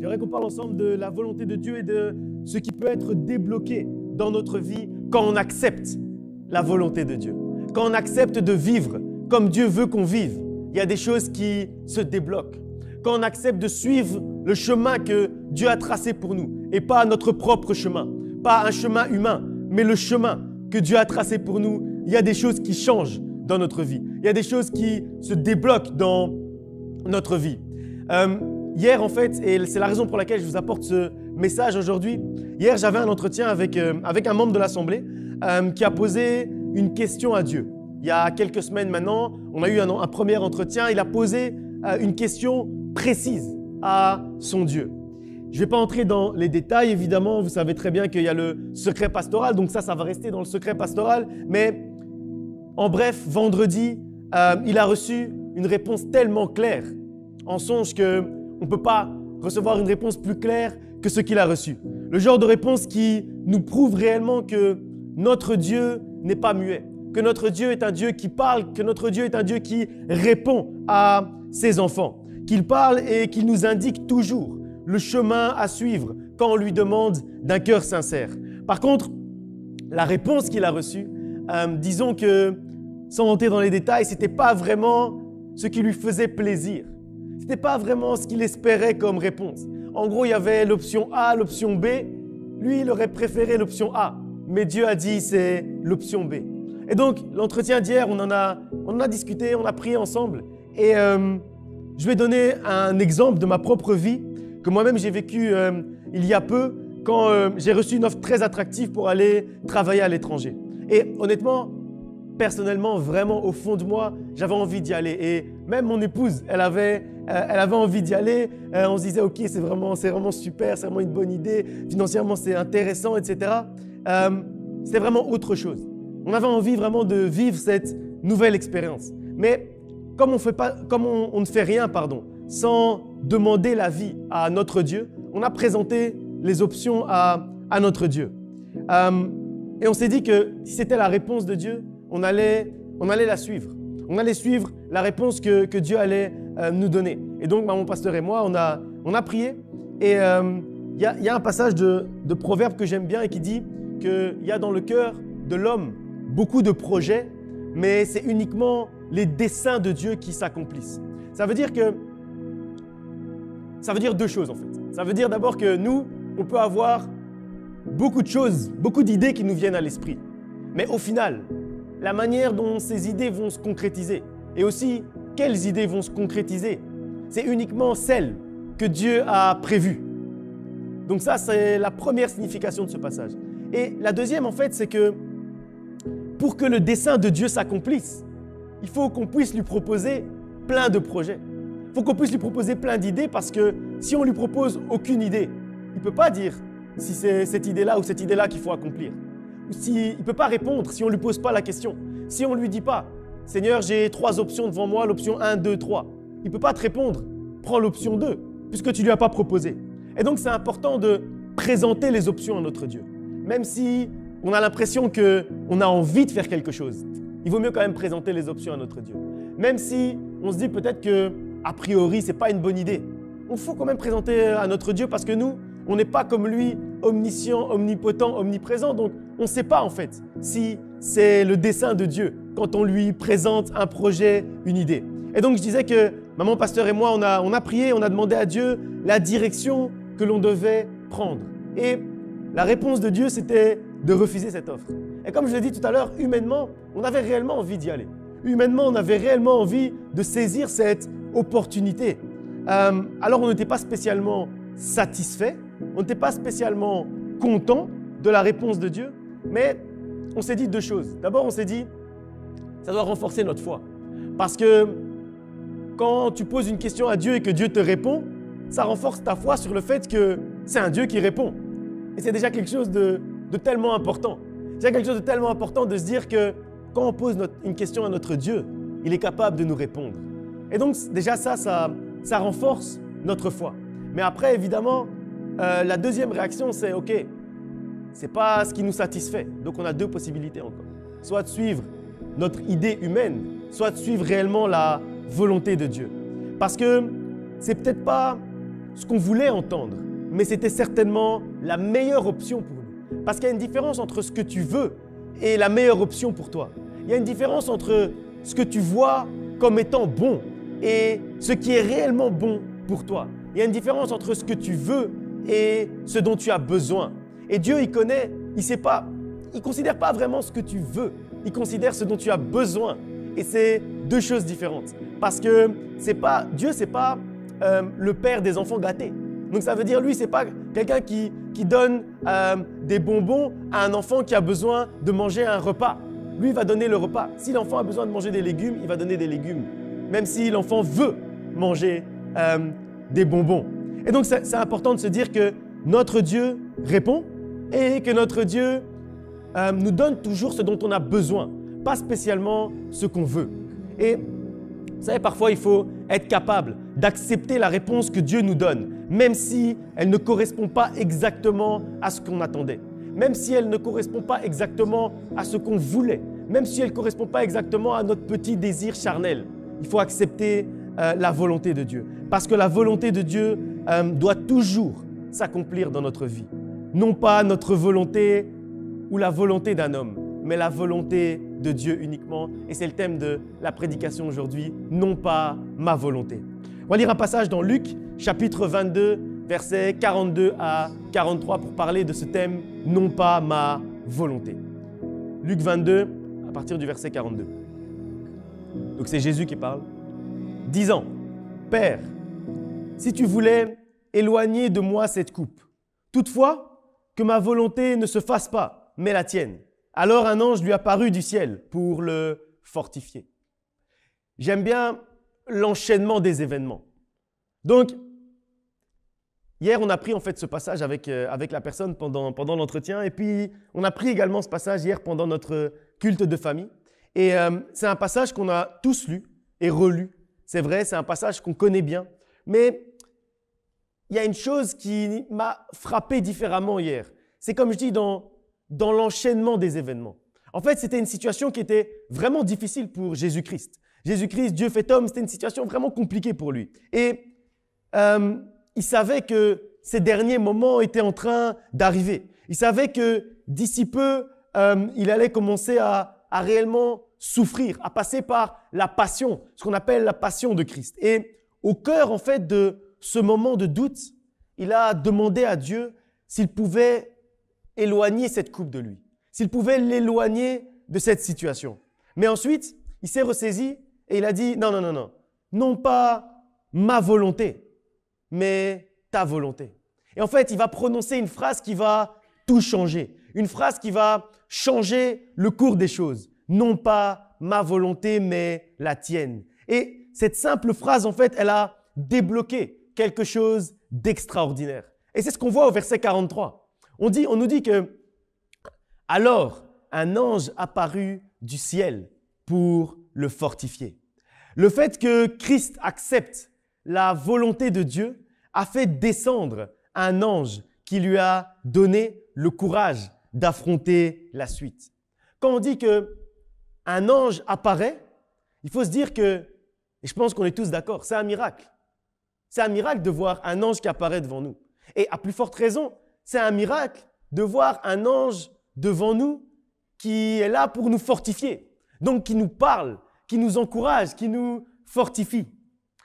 J'aimerais qu'on parle ensemble de la volonté de Dieu et de ce qui peut être débloqué dans notre vie quand on accepte la volonté de Dieu. Quand on accepte de vivre comme Dieu veut qu'on vive, il y a des choses qui se débloquent. Quand on accepte de suivre le chemin que Dieu a tracé pour nous et pas notre propre chemin, pas un chemin humain, mais le chemin que Dieu a tracé pour nous, il y a des choses qui changent dans notre vie. Il y a des choses qui se débloquent dans notre vie. Hier, en fait, et c'est la raison pour laquelle je vous apporte ce message aujourd'hui, hier, j'avais un entretien avec un membre de l'Assemblée qui a posé une question à Dieu. Il y a quelques semaines maintenant, on a eu un premier entretien. Il a posé une question précise à son Dieu. Je ne vais pas entrer dans les détails, évidemment. Vous savez très bien qu'il y a le secret pastoral, donc ça va rester dans le secret pastoral. Mais en bref, vendredi, il a reçu une réponse tellement claire en songe qu'on ne peut pas recevoir une réponse plus claire que ce qu'il a reçu. Le genre de réponse qui nous prouve réellement que notre Dieu n'est pas muet, que notre Dieu est un Dieu qui parle, que notre Dieu est un Dieu qui répond à ses enfants, qu'il parle et qu'il nous indique toujours le chemin à suivre quand on lui demande d'un cœur sincère. Par contre, la réponse qu'il a reçue, disons que, sans entrer dans les détails, ce n'était pas vraiment ce qui lui faisait plaisir. Ce n'était pas vraiment ce qu'il espérait comme réponse. En gros, il y avait l'option A, l'option B. Lui, il aurait préféré l'option A. Mais Dieu a dit c'est l'option B. Et donc, l'entretien d'hier, on en a discuté, on a prié ensemble. Et je vais donner un exemple de ma propre vie que moi-même j'ai vécu il y a peu quand j'ai reçu une offre très attractive pour aller travailler à l'étranger. Et honnêtement, personnellement, vraiment au fond de moi, j'avais envie d'y aller. Et même mon épouse, elle avait envie d'y aller. On se disait, ok, c'est vraiment super, c'est vraiment une bonne idée. Financièrement, c'est intéressant, etc. C'était vraiment autre chose. On avait envie vraiment de vivre cette nouvelle expérience. Mais comme on ne fait rien, sans demander l'avis à notre Dieu, on a présenté les options à notre Dieu. Et on s'est dit que si c'était la réponse de Dieu, on allait la suivre. On allait suivre la réponse que Dieu allait nous donner. Et donc, mon pasteur et moi, on a prié. Et il y a un passage de Proverbe que j'aime bien et qui dit qu'il y a dans le cœur de l'homme beaucoup de projets, mais c'est uniquement les desseins de Dieu qui s'accomplissent. Ça veut dire deux choses en fait. Ça veut dire d'abord que nous, on peut avoir beaucoup de choses, beaucoup d'idées qui nous viennent à l'esprit. Mais au final, la manière dont ces idées vont se concrétiser et aussi quelles idées vont se concrétiser, c'est uniquement celles que Dieu a prévues. Donc ça, c'est la première signification de ce passage. Et la deuxième, en fait, c'est que pour que le dessein de Dieu s'accomplisse, il faut qu'on puisse lui proposer plein de projets. Il faut qu'on puisse lui proposer plein d'idées parce que si on lui propose aucune idée, il ne peut pas dire si c'est cette idée-là ou cette idée-là qu'il faut accomplir. Il ne peut pas répondre si on ne lui pose pas la question. Si on ne lui dit pas « Seigneur, j'ai 3 options devant moi, l'option 1, 2, 3 », il ne peut pas te répondre « Prends l'option 2 » puisque tu ne lui as pas proposé. Et donc, c'est important de présenter les options à notre Dieu. Même si on a l'impression qu'on a envie de faire quelque chose, il vaut mieux quand même présenter les options à notre Dieu. Même si on se dit peut-être qu'a priori, ce n'est pas une bonne idée, il faut quand même présenter à notre Dieu parce que nous, on n'est pas comme lui, omniscient, omnipotent, omniprésent. Donc, on ne sait pas en fait si c'est le dessein de Dieu quand on lui présente un projet, une idée. Et donc, je disais que maman, pasteur et moi, on a prié, on a demandé à Dieu la direction que l'on devait prendre. Et la réponse de Dieu, c'était de refuser cette offre. Et comme je l'ai dit tout à l'heure, humainement, on avait réellement envie d'y aller. Humainement, on avait réellement envie de saisir cette opportunité. Alors, on n'était pas spécialement satisfait, on n'était pas spécialement content de la réponse de Dieu, mais on s'est dit 2 choses. D'abord, on s'est dit, ça doit renforcer notre foi. Parce que quand tu poses une question à Dieu et que Dieu te répond, ça renforce ta foi sur le fait que c'est un Dieu qui répond. Et c'est déjà quelque chose de tellement important. C'est quelque chose de tellement important de se dire que quand on pose une question à notre Dieu, il est capable de nous répondre. Et donc, déjà ça renforce notre foi. Mais après, évidemment, la deuxième réaction, c'est OK, ce n'est pas ce qui nous satisfait. Donc, on a 2 possibilités encore. Soit de suivre notre idée humaine, soit de suivre réellement la volonté de Dieu. Parce que c'est peut-être pas ce qu'on voulait entendre, mais c'était certainement la meilleure option pour nous. Parce qu'il y a une différence entre ce que tu veux et la meilleure option pour toi. Il y a une différence entre ce que tu vois comme étant bon et ce qui est réellement bon pour toi. Il y a une différence entre ce que tu veux et ce dont tu as besoin. Et Dieu, il connaît, il considère pas vraiment ce que tu veux, il considère ce dont tu as besoin. Et c'est deux choses différentes. Parce que Dieu, c'est pas le père des enfants gâtés. Donc ça veut dire, lui, c'est pas quelqu'un qui donne des bonbons à un enfant qui a besoin de manger un repas. Lui, il va donner le repas. Si l'enfant a besoin de manger des légumes, il va donner des légumes. Même si l'enfant veut manger des bonbons. Et donc, c'est important de se dire que notre Dieu répond et que notre Dieu nous donne toujours ce dont on a besoin, pas spécialement ce qu'on veut. Et vous savez, parfois, il faut être capable d'accepter la réponse que Dieu nous donne, même si elle ne correspond pas exactement à ce qu'on attendait, même si elle ne correspond pas exactement à ce qu'on voulait, même si elle ne correspond pas exactement à notre petit désir charnel. Il faut accepter la volonté de Dieu, parce que la volonté de Dieu doit toujours s'accomplir dans notre vie. Non pas notre volonté ou la volonté d'un homme, mais la volonté de Dieu uniquement. Et c'est le thème de la prédication aujourd'hui, non pas ma volonté. On va lire un passage dans Luc, chapitre 22, versets 42 à 43 pour parler de ce thème, non pas ma volonté. Luc 22, à partir du verset 42. Donc c'est Jésus qui parle, disant, « Père, si tu voulais éloigner de moi cette coupe, toutefois que ma volonté ne se fasse pas, mais la tienne. » Alors un ange lui apparut du ciel pour le fortifier. J'aime bien l'enchaînement des événements. Donc, hier, on a pris en fait ce passage avec la personne pendant l'entretien et puis on a pris également ce passage hier pendant notre culte de famille. Et c'est un passage qu'on a tous lu et relu. C'est vrai, c'est un passage qu'on connaît bien. Mais il y a une chose qui m'a frappé différemment hier. C'est comme je dis dans l'enchaînement des événements. En fait, c'était une situation qui était vraiment difficile pour Jésus-Christ. Jésus-Christ, Dieu fait homme, c'était une situation vraiment compliquée pour lui. Et il savait que ces derniers moments étaient en train d'arriver. Il savait que d'ici peu, il allait commencer à réellement souffrir, à passer par la passion, ce qu'on appelle la passion de Christ. Et au cœur, en fait, de ce moment de doute, il a demandé à Dieu s'il pouvait éloigner cette coupe de lui, s'il pouvait l'éloigner de cette situation. Mais ensuite, il s'est ressaisi et il a dit non, non, non, non, non pas ma volonté, mais ta volonté. Et en fait, il va prononcer une phrase qui va tout changer, une phrase qui va changer le cours des choses. Non pas ma volonté, mais la tienne. Et cette simple phrase, en fait, elle a débloqué quelque chose d'extraordinaire. Et c'est ce qu'on voit au verset 43. On nous dit que « Alors, un ange apparut du ciel pour le fortifier. » Le fait que Christ accepte la volonté de Dieu a fait descendre un ange qui lui a donné le courage d'affronter la suite. Quand on dit qu'un ange apparaît, il faut se dire que, et je pense qu'on est tous d'accord, c'est un miracle. C'est un miracle de voir un ange qui apparaît devant nous. Et à plus forte raison, c'est un miracle de voir un ange devant nous qui est là pour nous fortifier. Donc, qui nous parle, qui nous encourage, qui nous fortifie.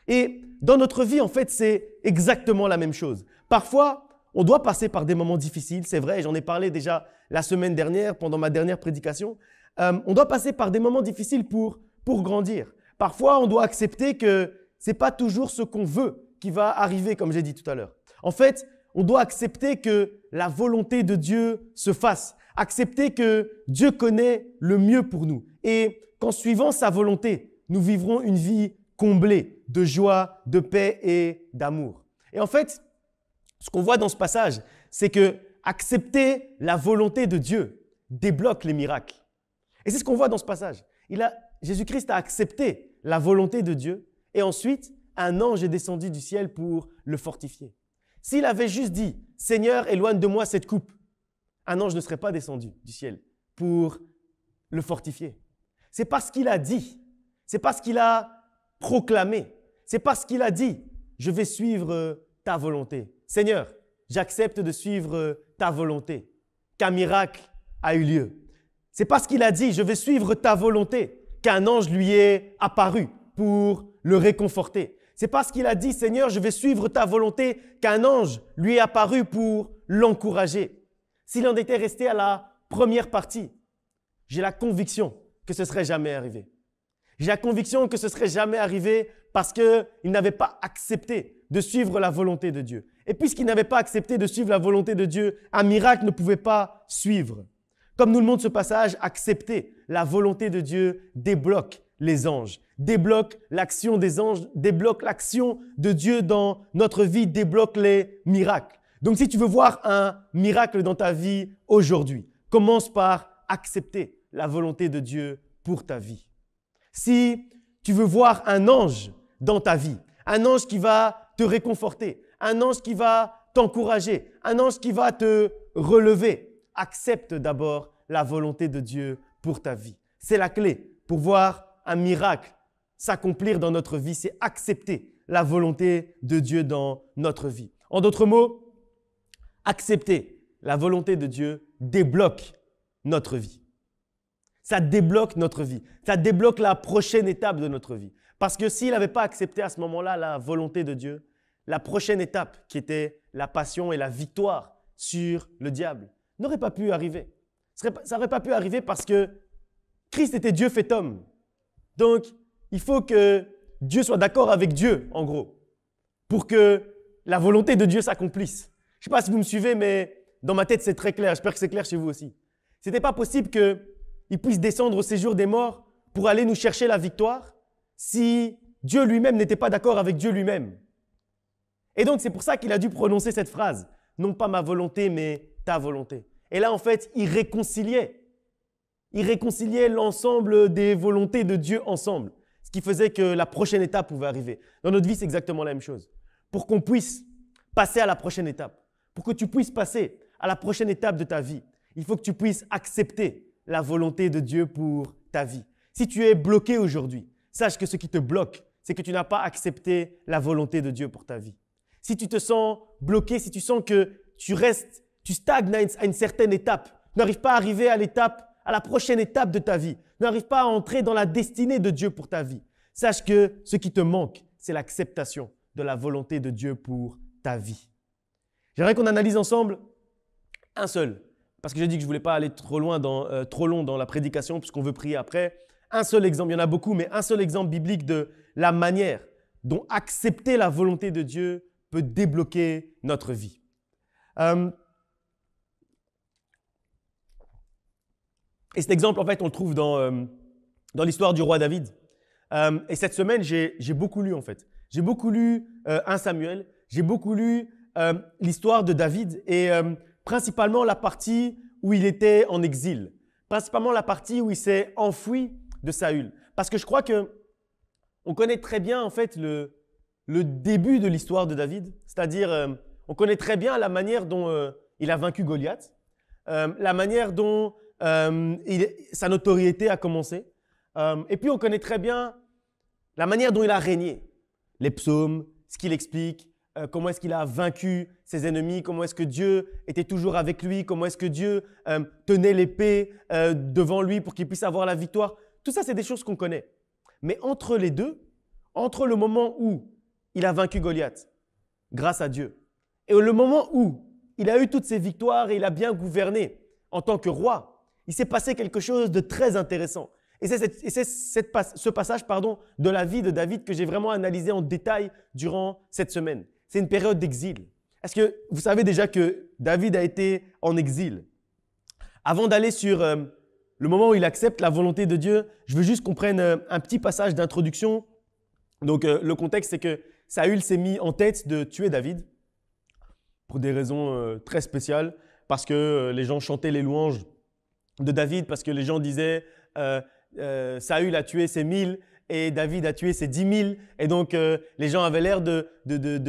Et dans notre vie, en fait, c'est exactement la même chose. Parfois, on doit passer par des moments difficiles, c'est vrai, j'en ai parlé déjà la semaine dernière, pendant ma dernière prédication. On doit passer par des moments difficiles pour grandir. Parfois, on doit accepter que ce n'est pas toujours ce qu'on veut qui va arriver, comme j'ai dit tout à l'heure. En fait, on doit accepter que la volonté de Dieu se fasse, accepter que Dieu connaît le mieux pour nous et qu'en suivant sa volonté, nous vivrons une vie comblée de joie, de paix et d'amour. Et en fait, ce qu'on voit dans ce passage, c'est que accepter la volonté de Dieu débloque les miracles. Et c'est ce qu'on voit dans ce passage. Jésus-Christ a accepté la volonté de Dieu et ensuite, un ange est descendu du ciel pour le fortifier. S'il avait juste dit « Seigneur, éloigne de moi cette coupe », un ange ne serait pas descendu du ciel pour le fortifier. C'est parce qu'il a dit, c'est parce qu'il a proclamé, c'est parce qu'il a dit « Je vais suivre ta volonté. Seigneur, j'accepte de suivre ta volonté, qu'un miracle a eu lieu. C'est parce qu'il a dit, je vais suivre ta volonté, qu'un ange lui est apparu pour le réconforter. C'est parce qu'il a dit, Seigneur, je vais suivre ta volonté, qu'un ange lui est apparu pour l'encourager. S'il en était resté à la première partie, j'ai la conviction que ce ne serait jamais arrivé. J'ai la conviction que ce ne serait jamais arrivé parce qu'il n'avait pas accepté de suivre la volonté de Dieu. Et puisqu'il n'avait pas accepté de suivre la volonté de Dieu, un miracle ne pouvait pas suivre. Comme nous le montre ce passage, accepter la volonté de Dieu débloque les anges, débloque l'action des anges, débloque l'action de Dieu dans notre vie, débloque les miracles. Donc si tu veux voir un miracle dans ta vie aujourd'hui, commence par accepter la volonté de Dieu pour ta vie. Si tu veux voir un ange dans ta vie, un ange qui va te réconforter, un ange qui va t'encourager, un ange qui va te relever, accepte d'abord la volonté de Dieu pour ta vie. C'est la clé pour voir un miracle s'accomplir dans notre vie, c'est accepter la volonté de Dieu dans notre vie. En d'autres mots, accepter la volonté de Dieu débloque notre vie. Ça débloque notre vie. Ça débloque la prochaine étape de notre vie. Parce que s'il n'avait pas accepté à ce moment-là la volonté de Dieu, la prochaine étape qui était la passion et la victoire sur le diable n'aurait pas pu arriver. Ça n'aurait pas pu arriver parce que Christ était Dieu fait homme. Donc, il faut que Dieu soit d'accord avec Dieu, en gros, pour que la volonté de Dieu s'accomplisse. Je ne sais pas si vous me suivez, mais dans ma tête, c'est très clair. J'espère que c'est clair chez vous aussi. Ce n'était pas possible qu'il puisse descendre au séjour des morts pour aller nous chercher la victoire si Dieu lui-même n'était pas d'accord avec Dieu lui-même. Et donc, c'est pour ça qu'il a dû prononcer cette phrase. Non pas ma volonté, mais ta volonté. Et là, en fait, il réconciliait l'ensemble des volontés de Dieu ensemble. Ce qui faisait que la prochaine étape pouvait arriver. Dans notre vie, c'est exactement la même chose. Pour qu'on puisse passer à la prochaine étape, pour que tu puisses passer à la prochaine étape de ta vie, il faut que tu puisses accepter la volonté de Dieu pour ta vie. Si tu es bloqué aujourd'hui, sache que ce qui te bloque, c'est que tu n'as pas accepté la volonté de Dieu pour ta vie. Si tu te sens bloqué, si tu sens que tu stagnes à une certaine étape, tu n'arrives pas à arriver à la prochaine étape de ta vie, tu n'arrives pas à entrer dans la destinée de Dieu pour ta vie, sache que ce qui te manque, c'est l'acceptation de la volonté de Dieu pour ta vie. J'aimerais qu'on analyse ensemble un seul, parce que j'ai dit que je ne voulais pas aller trop long dans la prédication puisqu'on veut prier après. Un seul exemple, il y en a beaucoup, mais un seul exemple biblique de la manière dont accepter la volonté de Dieu peut débloquer notre vie. Et cet exemple, en fait, on le trouve dans l'histoire du roi David. Et cette semaine, j'ai beaucoup lu, en fait. J'ai beaucoup lu 1 Samuel, j'ai beaucoup lu l'histoire de David et principalement la partie où il était en exil, principalement la partie où il s'est enfoui de Saül. Parce que je crois qu'on connaît très bien, en fait, le début de l'histoire de David, c'est-à-dire on connaît très bien la manière dont il a vaincu Goliath, la manière dont sa notoriété a commencé. Et puis, on connaît très bien la manière dont il a régné. Les psaumes, ce qu'il explique, comment est-ce qu'il a vaincu ses ennemis, comment est-ce que Dieu était toujours avec lui, comment est-ce que Dieu tenait l'épée devant lui pour qu'il puisse avoir la victoire. Tout ça, c'est des choses qu'on connaît. Mais entre les deux, entre le moment où il a vaincu Goliath, grâce à Dieu, et le moment où il a eu toutes ses victoires et il a bien gouverné en tant que roi, il s'est passé quelque chose de très intéressant. Et c'est ce passage de la vie de David que j'ai vraiment analysé en détail durant cette semaine. C'est une période d'exil. Est-ce que vous savez déjà que David a été en exil? Avant d'aller sur le moment où il accepte la volonté de Dieu, je veux juste qu'on prenne un petit passage d'introduction. Donc, le contexte, c'est que Saül s'est mis en tête de tuer David pour des raisons très spéciales, parce que les gens chantaient les louanges de David, parce que les gens disaient Saül a tué ses 1000 et David a tué ses 10 000. Et donc, les gens avaient l'air de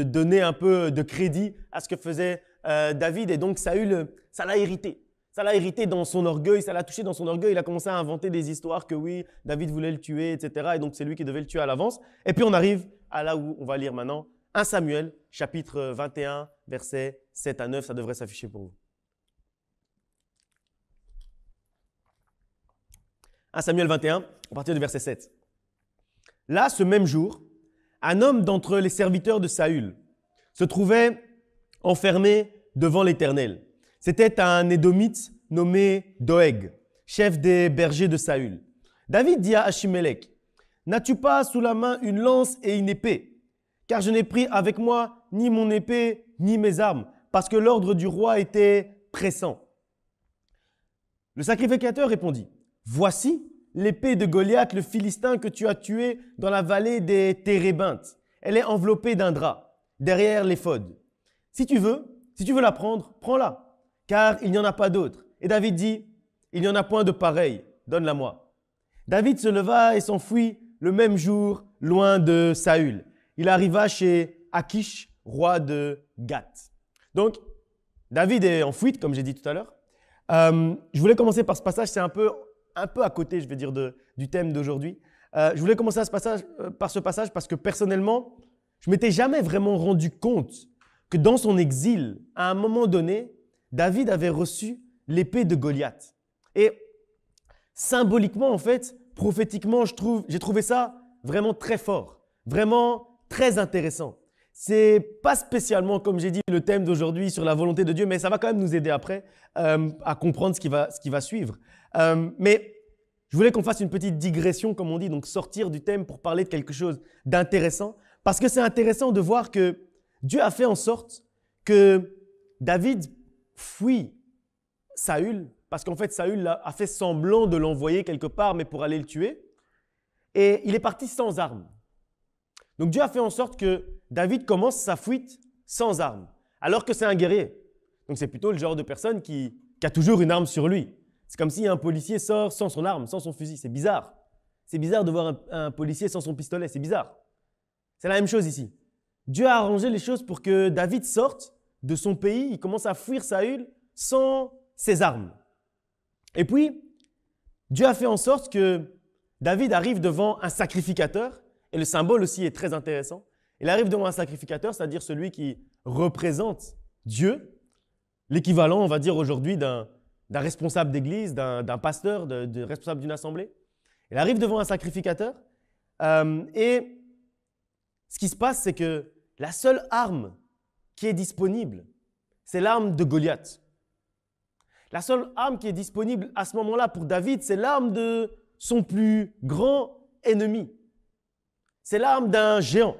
donner un peu de crédit à ce que faisait David. Et donc, Saül, ça l'a irrité. Ça l'a irrité dans son orgueil, ça l'a touché dans son orgueil. Il a commencé à inventer des histoires que oui, David voulait le tuer, etc. Et donc, c'est lui qui devait le tuer à l'avance. Et puis, on arrive à là où on va lire maintenant, 1 Samuel, chapitre 21, versets 7 à 9, ça devrait s'afficher pour vous. 1 Samuel 21, à partir du verset 7. Là, ce même jour, un homme d'entre les serviteurs de Saül se trouvait enfermé devant l'Éternel. C'était un Édomite nommé Doeg, chef des bergers de Saül. David dit à Achimélec, « N'as-tu pas sous la main une lance et une épée? Car je n'ai pris avec moi ni mon épée ni mes armes, parce que l'ordre du roi était pressant. » Le sacrificateur répondit, « Voici l'épée de Goliath, le Philistin que tu as tué dans la vallée des Térébintes. Elle est enveloppée d'un drap, derrière l'éphod. Si tu veux la prendre, prends-la, car il n'y en a pas d'autre. » Et David dit, « Il n'y en a point de pareil, donne-la-moi. » David se leva et s'enfuit le même jour, loin de Saül. Il arriva chez Akish, roi de Gath. Donc, David est en fuite, comme j'ai dit tout à l'heure. Je voulais commencer par ce passage, c'est un peu à côté, je vais dire, du thème d'aujourd'hui. Je voulais commencer par ce passage parce que personnellement, je ne m'étais jamais vraiment rendu compte que dans son exil, à un moment donné, David avait reçu l'épée de Goliath. Et symboliquement, en fait, prophétiquement, j'ai trouvé ça vraiment très fort, vraiment très intéressant. C'est pas spécialement, comme j'ai dit, le thème d'aujourd'hui sur la volonté de Dieu, mais ça va quand même nous aider après à comprendre ce qui va suivre. Mais je voulais qu'on fasse une petite digression, comme on dit, donc sortir du thème pour parler de quelque chose d'intéressant, parce que c'est intéressant de voir que Dieu a fait en sorte que David fuit Saül, parce qu'en fait Saül a fait semblant de l'envoyer quelque part, mais pour aller le tuer, et il est parti sans armes. Donc Dieu a fait en sorte que David commence sa fuite sans armes, alors que c'est un guerrier. Donc c'est plutôt le genre de personne qui a toujours une arme sur lui. C'est comme si un policier sort sans son arme, sans son fusil. C'est bizarre. C'est bizarre de voir un policier sans son pistolet. C'est bizarre. C'est la même chose ici. Dieu a arrangé les choses pour que David sorte de son pays. Il commence à fuir Saül sans ses armes. Et puis, Dieu a fait en sorte que David arrive devant un sacrificateur. Et le symbole aussi est très intéressant. Il arrive devant un sacrificateur, c'est-à-dire celui qui représente Dieu, l'équivalent, on va dire aujourd'hui, d'un responsable d'église, d'un pasteur, de responsable d'une assemblée. Il arrive devant un sacrificateur et ce qui se passe, c'est que la seule arme qui est disponible, c'est l'arme de Goliath. La seule arme qui est disponible à ce moment-là pour David, c'est l'arme de son plus grand ennemi. C'est l'arme d'un géant.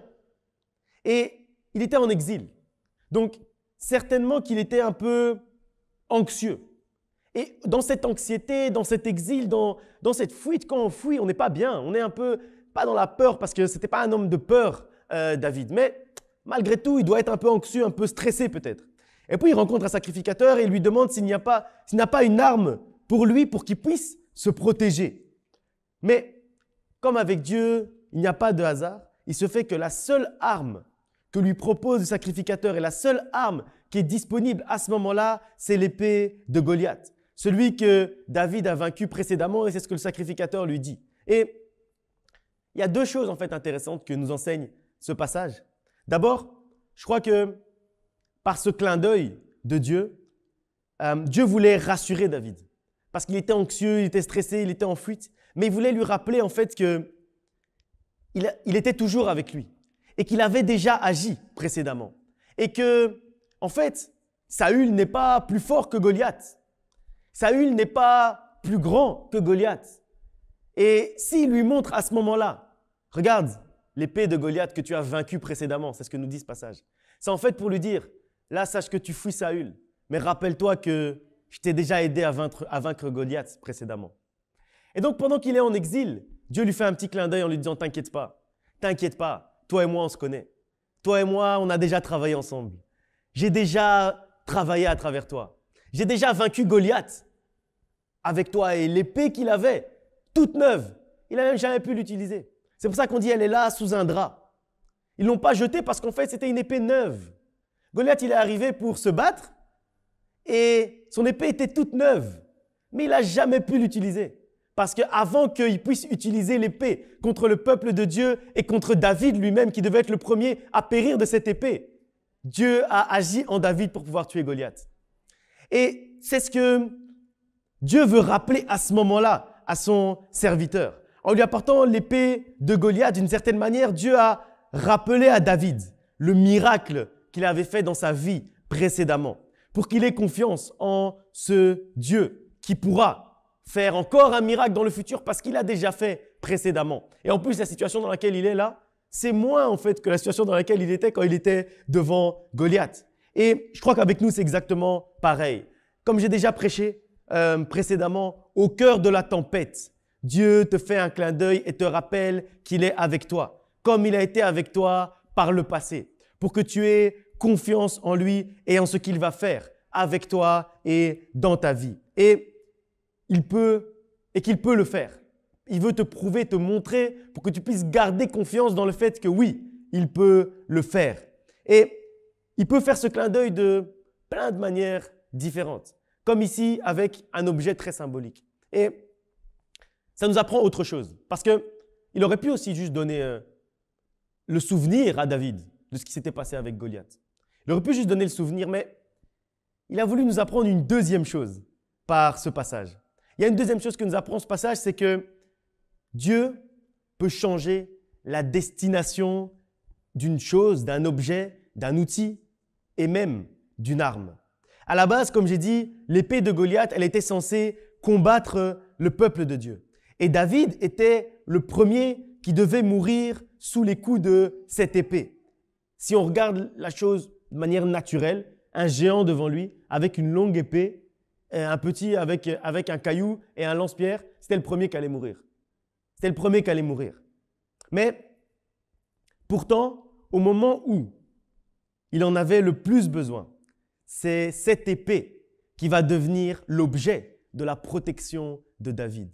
Et il était en exil. Donc, certainement qu'il était un peu anxieux. Et dans cette anxiété, dans cet exil, dans cette fuite, quand on fuit, on n'est pas bien. On est un peu, pas dans la peur, parce que ce n'était pas un homme de peur, David. Mais malgré tout, il doit être un peu anxieux, un peu stressé peut-être. Et puis, il rencontre un sacrificateur et il lui demande s'il n'a pas une arme pour lui, pour qu'il puisse se protéger. Mais comme avec Dieu, il n'y a pas de hasard. Il se fait que la seule arme que lui propose le sacrificateur et la seule arme qui est disponible à ce moment-là, c'est l'épée de Goliath. Celui que David a vaincu précédemment, et c'est ce que le sacrificateur lui dit. Et il y a deux choses en fait intéressantes que nous enseigne ce passage. D'abord, je crois que par ce clin d'œil de Dieu, Dieu voulait rassurer David. Parce qu'il était anxieux, il était stressé, il était en fuite. Mais il voulait lui rappeler en fait qu'il était toujours avec lui. Et qu'il avait déjà agi précédemment. Et que, en fait, Saül n'est pas plus fort que Goliath. Saül n'est pas plus grand que Goliath. Et s'il lui montre à ce moment-là, regarde l'épée de Goliath que tu as vaincue précédemment, c'est ce que nous dit ce passage. C'est en fait pour lui dire, là, sache que tu fuis Saül, mais rappelle-toi que je t'ai déjà aidé à vaincre Goliath précédemment. Et donc, pendant qu'il est en exil, Dieu lui fait un petit clin d'œil en lui disant, t'inquiète pas, toi et moi, on se connaît. Toi et moi, on a déjà travaillé ensemble. J'ai déjà travaillé à travers toi. J'ai déjà vaincu Goliath avec toi et l'épée qu'il avait, toute neuve, il n'a même jamais pu l'utiliser. C'est pour ça qu'on dit elle est là sous un drap. Ils ne l'ont pas jetée parce qu'en fait, c'était une épée neuve. Goliath, il est arrivé pour se battre et son épée était toute neuve, mais il n'a jamais pu l'utiliser Parce qu'avant qu'il puisse utiliser l'épée contre le peuple de Dieu et contre David lui-même, qui devait être le premier à périr de cette épée, Dieu a agi en David pour pouvoir tuer Goliath. Et c'est ce que Dieu veut rappeler à ce moment-là à son serviteur. En lui apportant l'épée de Goliath, d'une certaine manière, Dieu a rappelé à David le miracle qu'il avait fait dans sa vie précédemment, pour qu'il ait confiance en ce Dieu qui pourra faire encore un miracle dans le futur parce qu'il a déjà fait précédemment. Et en plus, la situation dans laquelle il est là, c'est moins en fait que la situation dans laquelle il était quand il était devant Goliath. Et je crois qu'avec nous, c'est exactement pareil. Comme j'ai déjà prêché précédemment, au cœur de la tempête, Dieu te fait un clin d'œil et te rappelle qu'il est avec toi, comme il a été avec toi par le passé, pour que tu aies confiance en lui et en ce qu'il va faire avec toi et dans ta vie. Et qu'il peut le faire. Il veut te prouver, te montrer pour que tu puisses garder confiance dans le fait que oui, il peut le faire. Et il peut faire ce clin d'œil de plein de manières différentes, comme ici avec un objet très symbolique. Et ça nous apprend autre chose, parce qu'il aurait pu aussi juste donner le souvenir à David de ce qui s'était passé avec Goliath. Il aurait pu juste donner le souvenir, mais il a voulu nous apprendre une deuxième chose par ce passage. Il y a une deuxième chose que nous apprend ce passage, c'est que Dieu peut changer la destination d'une chose, d'un objet, d'un outil et même d'une arme. À la base, comme j'ai dit, l'épée de Goliath, elle était censée combattre le peuple de Dieu. Et David était le premier qui devait mourir sous les coups de cette épée. Si on regarde la chose de manière naturelle, un géant devant lui avec une longue épée, un petit avec un caillou et un lance-pierre, c'était le premier qui allait mourir. C'était le premier qui allait mourir. Mais pourtant, au moment où il en avait le plus besoin, c'est cette épée qui va devenir l'objet de la protection de David.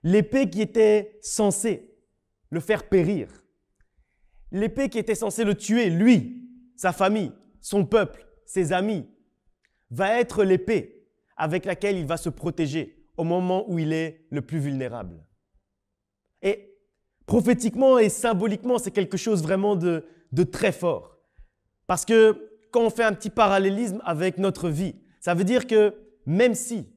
L'épée qui était censée le faire périr. L'épée qui était censée le tuer, lui, sa famille, son peuple, ses amis, va être l'épée avec laquelle il va se protéger au moment où il est le plus vulnérable. Et prophétiquement et symboliquement, c'est quelque chose vraiment de très fort. Parce que quand on fait un petit parallélisme avec notre vie, ça veut dire que même si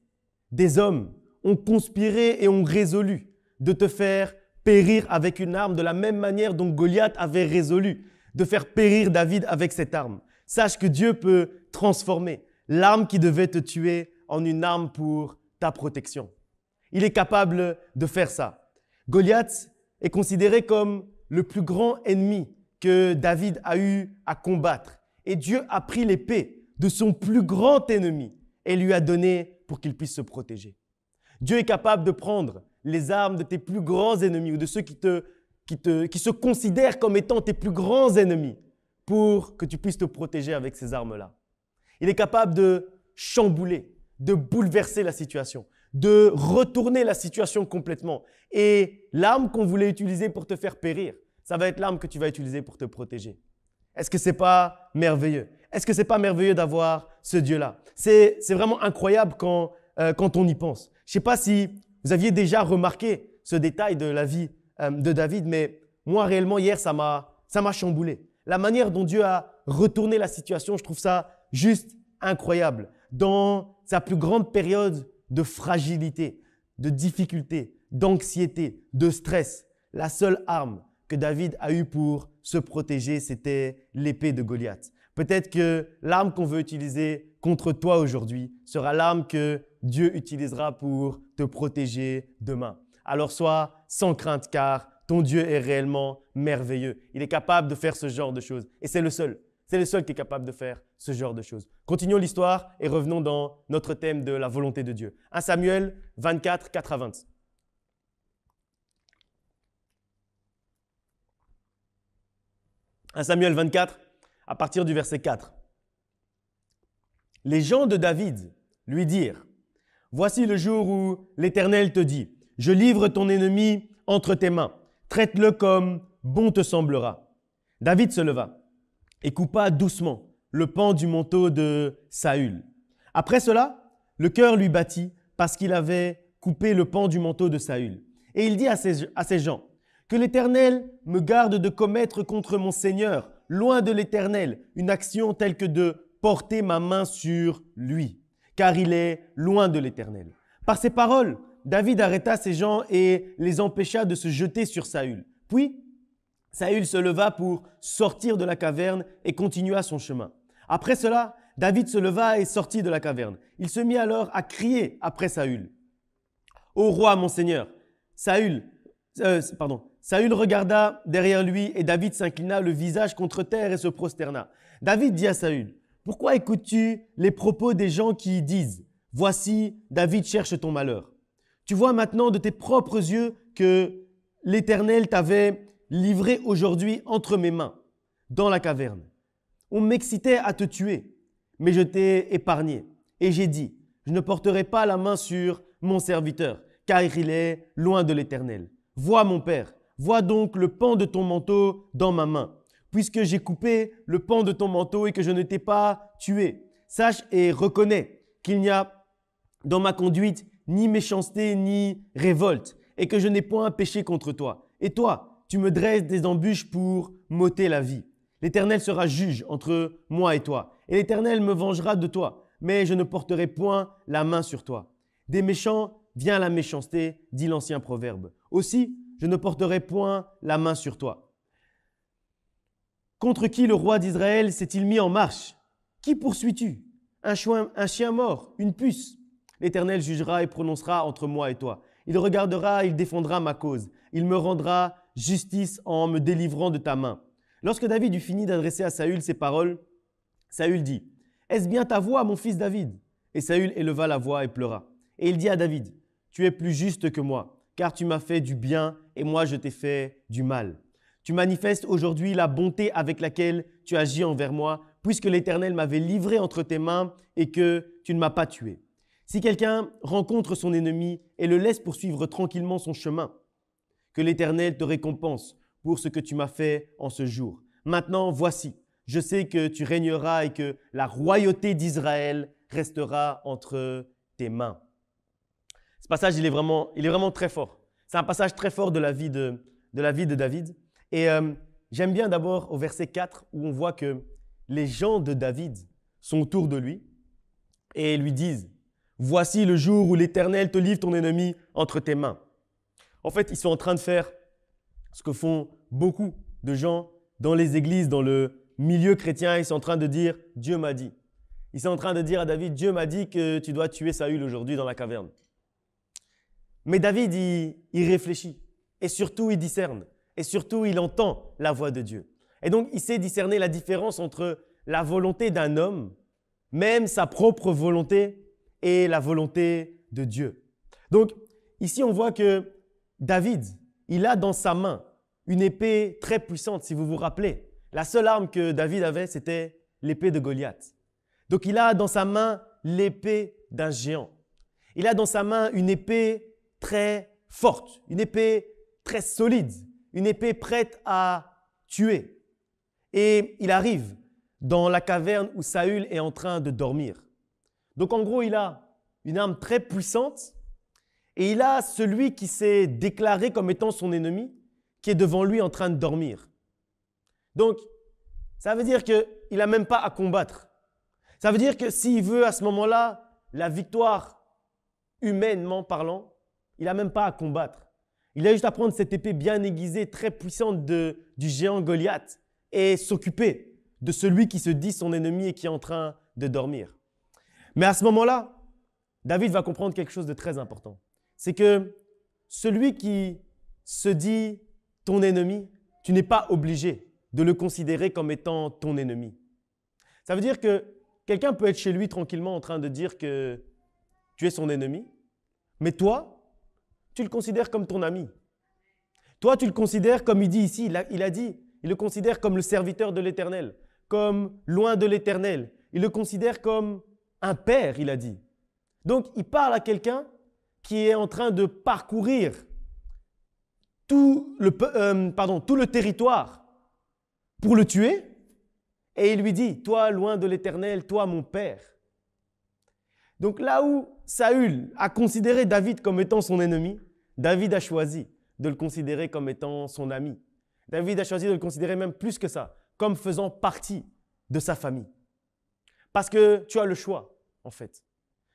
des hommes ont conspiré et ont résolu de te faire périr avec une arme de la même manière dont Goliath avait résolu de faire périr David avec cette arme, sache que Dieu peut transformer l'arme qui devait te tuer en une arme pour ta protection. Il est capable de faire ça. Goliath est considéré comme le plus grand ennemi que David a eu à combattre. Et Dieu a pris l'épée de son plus grand ennemi et lui a donné pour qu'il puisse se protéger. Dieu est capable de prendre les armes de tes plus grands ennemis ou de ceux qui se considèrent comme étant tes plus grands ennemis pour que tu puisses te protéger avec ces armes-là. Il est capable de chambouler, de bouleverser la situation, de retourner la situation complètement. Et l'arme qu'on voulait utiliser pour te faire périr, ça va être l'arme que tu vas utiliser pour te protéger. Est-ce que ce n'est pas merveilleux? Est-ce que ce n'est pas merveilleux d'avoir ce Dieu-là? C'est vraiment incroyable quand on y pense. Je ne sais pas si vous aviez déjà remarqué ce détail de la vie de David, mais moi réellement hier, ça m'a chamboulé. La manière dont Dieu a retourné la situation, je trouve ça juste incroyable. Dans sa plus grande période de fragilité, de difficulté, d'anxiété, de stress, la seule arme que David a eue pour se protéger, c'était l'épée de Goliath. Peut-être que l'arme qu'on veut utiliser contre toi aujourd'hui sera l'arme que Dieu utilisera pour te protéger demain. Alors sois sans crainte car ton Dieu est réellement merveilleux. Il est capable de faire ce genre de choses et c'est le seul. C'est le seul qui est capable de faire ce genre de choses. Continuons l'histoire et revenons dans notre thème de la volonté de Dieu. 1 Samuel 24, 4 à 20. 1 Samuel 24, à partir du verset 4. Les gens de David lui dirent, « Voici le jour où l'Éternel te dit, « Je livre ton ennemi entre tes mains, traite-le comme bon te semblera. » David se leva et coupa doucement le pan du manteau de Saül. Après cela, le cœur lui battit parce qu'il avait coupé le pan du manteau de Saül. Et il dit à ces gens, que l'Éternel me garde de commettre contre mon Seigneur, loin de l'Éternel, une action telle que de porter ma main sur lui, car il est loin de l'Éternel. Par ces paroles, David arrêta ces gens et les empêcha de se jeter sur Saül. Puis, Saül se leva pour sortir de la caverne et continua son chemin. Après cela, David se leva et sortit de la caverne. Il se mit alors à crier après Saül. « Ô roi, mon Seigneur !» Saül regarda derrière lui et David s'inclina le visage contre terre et se prosterna. David dit à Saül, « Pourquoi écoutes-tu les propos des gens qui disent « Voici, David cherche ton malheur ». Tu vois maintenant de tes propres yeux que l'Éternel t'avait livré aujourd'hui entre mes mains, dans la caverne. On m'excitait à te tuer, mais je t'ai épargné. Et j'ai dit, je ne porterai pas la main sur mon serviteur, car il est loin de l'Éternel. Vois mon père, vois donc le pan de ton manteau dans ma main, puisque j'ai coupé le pan de ton manteau et que je ne t'ai pas tué. Sache et reconnais qu'il n'y a dans ma conduite ni méchanceté ni révolte, et que je n'ai point péché contre toi. Et toi, tu me dresses des embûches pour m'ôter la vie. L'Éternel sera juge entre moi et toi, et l'Éternel me vengera de toi, mais je ne porterai point la main sur toi. Des méchants vient la méchanceté, dit l'ancien proverbe. Aussi, je ne porterai point la main sur toi. Contre qui le roi d'Israël s'est-il mis en marche? Qui poursuis-tu? Un chien mort, une puce? L'Éternel jugera et prononcera entre moi et toi. Il regardera, il défendra ma cause. Il me rendra justice en me délivrant de ta main. Lorsque David eut fini d'adresser à Saül ces paroles, Saül dit, « Est-ce bien ta voix, mon fils David ?» Et Saül éleva la voix et pleura. Et il dit à David, « Tu es plus juste que moi, car tu m'as fait du bien et moi je t'ai fait du mal. Tu manifestes aujourd'hui la bonté avec laquelle tu agis envers moi, puisque l'Éternel m'avait livré entre tes mains et que tu ne m'as pas tué. Si quelqu'un rencontre son ennemi et le laisse poursuivre tranquillement son chemin, que l'Éternel te récompense pour ce que tu m'as fait en ce jour. Maintenant, voici, je sais que tu régneras et que la royauté d'Israël restera entre tes mains. » Ce passage, il est vraiment très fort. C'est un passage très fort de la vie de David. Et j'aime bien d'abord au verset 4 où on voit que les gens de David sont autour de lui et lui disent « Voici le jour où l'Éternel te livre ton ennemi entre tes mains. » En fait, ils sont en train de faire ce que font beaucoup de gens dans les églises, dans le milieu chrétien. Ils sont en train de dire « Dieu m'a dit ». Ils sont en train de dire à David « Dieu m'a dit que tu dois tuer Saül aujourd'hui dans la caverne. » Mais David, il réfléchit et surtout il discerne et surtout il entend la voix de Dieu. Et donc il sait discerner la différence entre la volonté d'un homme, même sa propre volonté, et la volonté de Dieu. Donc ici on voit que David, il a dans sa main une épée très puissante, si vous vous rappelez. La seule arme que David avait, c'était l'épée de Goliath. Donc il a dans sa main l'épée d'un géant. Il a dans sa main une épée très forte, une épée très solide, une épée prête à tuer. Et il arrive dans la caverne où Saül est en train de dormir. Donc en gros, il a une arme très puissante et il a celui qui s'est déclaré comme étant son ennemi qui est devant lui en train de dormir. Donc, ça veut dire qu'il n'a même pas à combattre. Ça veut dire que s'il veut à ce moment-là la victoire humainement parlant, il n'a même pas à combattre. Il a juste à prendre cette épée bien aiguisée, très puissante du géant Goliath et s'occuper de celui qui se dit son ennemi et qui est en train de dormir. Mais à ce moment-là, David va comprendre quelque chose de très important. C'est que celui qui se dit ton ennemi, tu n'es pas obligé de le considérer comme étant ton ennemi. Ça veut dire que quelqu'un peut être chez lui tranquillement en train de dire que tu es son ennemi, mais toi, tu le considères comme ton ami. Toi, tu le considères comme il dit ici, il le considère comme le serviteur de l'Éternel, comme loin de l'Éternel. Il le considère comme un père, il a dit. Donc, il parle à quelqu'un qui est en train de parcourir tout le territoire pour le tuer. Et il lui dit, toi, loin de l'Éternel, toi, mon père. Donc là où Saül a considéré David comme étant son ennemi, David a choisi de le considérer comme étant son ami. David a choisi de le considérer même plus que ça, comme faisant partie de sa famille. Parce que tu as le choix, en fait.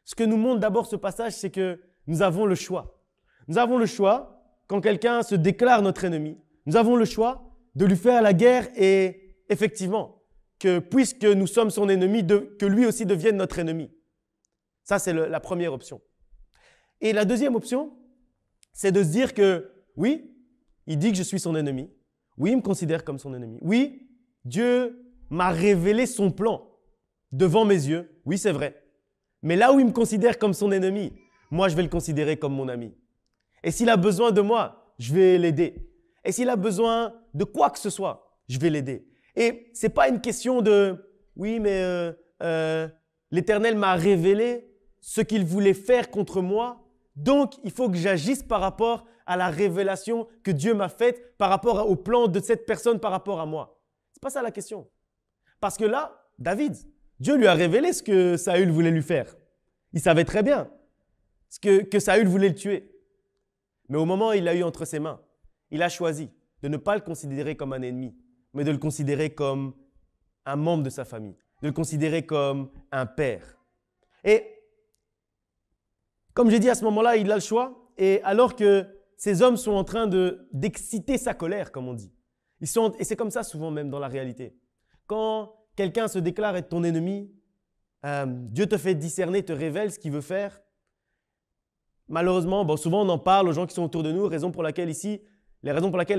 Ce que nous montre d'abord ce passage, c'est que nous avons le choix. Nous avons le choix, quand quelqu'un se déclare notre ennemi, nous avons le choix de lui faire la guerre et effectivement, que puisque nous sommes son ennemi, que lui aussi devienne notre ennemi. Ça, c'est la première option. Et la deuxième option, c'est de se dire que oui, il dit que je suis son ennemi. Oui, il me considère comme son ennemi. Oui, Dieu m'a révélé son plan devant mes yeux. Oui, c'est vrai. Mais là où il me considère comme son ennemi, moi, je vais le considérer comme mon ami. Et s'il a besoin de moi, je vais l'aider. Et s'il a besoin de quoi que ce soit, je vais l'aider. Et ce n'est pas une question de « oui, mais l'Éternel m'a révélé ce qu'il voulait faire contre moi, donc il faut que j'agisse par rapport à la révélation que Dieu m'a faite, par rapport au plan de cette personne par rapport à moi. » Ce n'est pas ça la question. Parce que là, David, Dieu lui a révélé ce que Saül voulait lui faire. Il savait très bien que Saül voulait le tuer. Mais au moment où il l'a eu entre ses mains, il a choisi de ne pas le considérer comme un ennemi, mais de le considérer comme un membre de sa famille, de le considérer comme un père. Et comme j'ai dit à ce moment-là, il a le choix. Et alors que ces hommes sont en train d'exciter sa colère, comme on dit. Et c'est comme ça souvent même dans la réalité. Quand quelqu'un se déclare être ton ennemi, Dieu te fait discerner, te révèle ce qu'il veut faire. Malheureusement, souvent on en parle aux gens qui sont autour de nous, les raisons pour lesquelles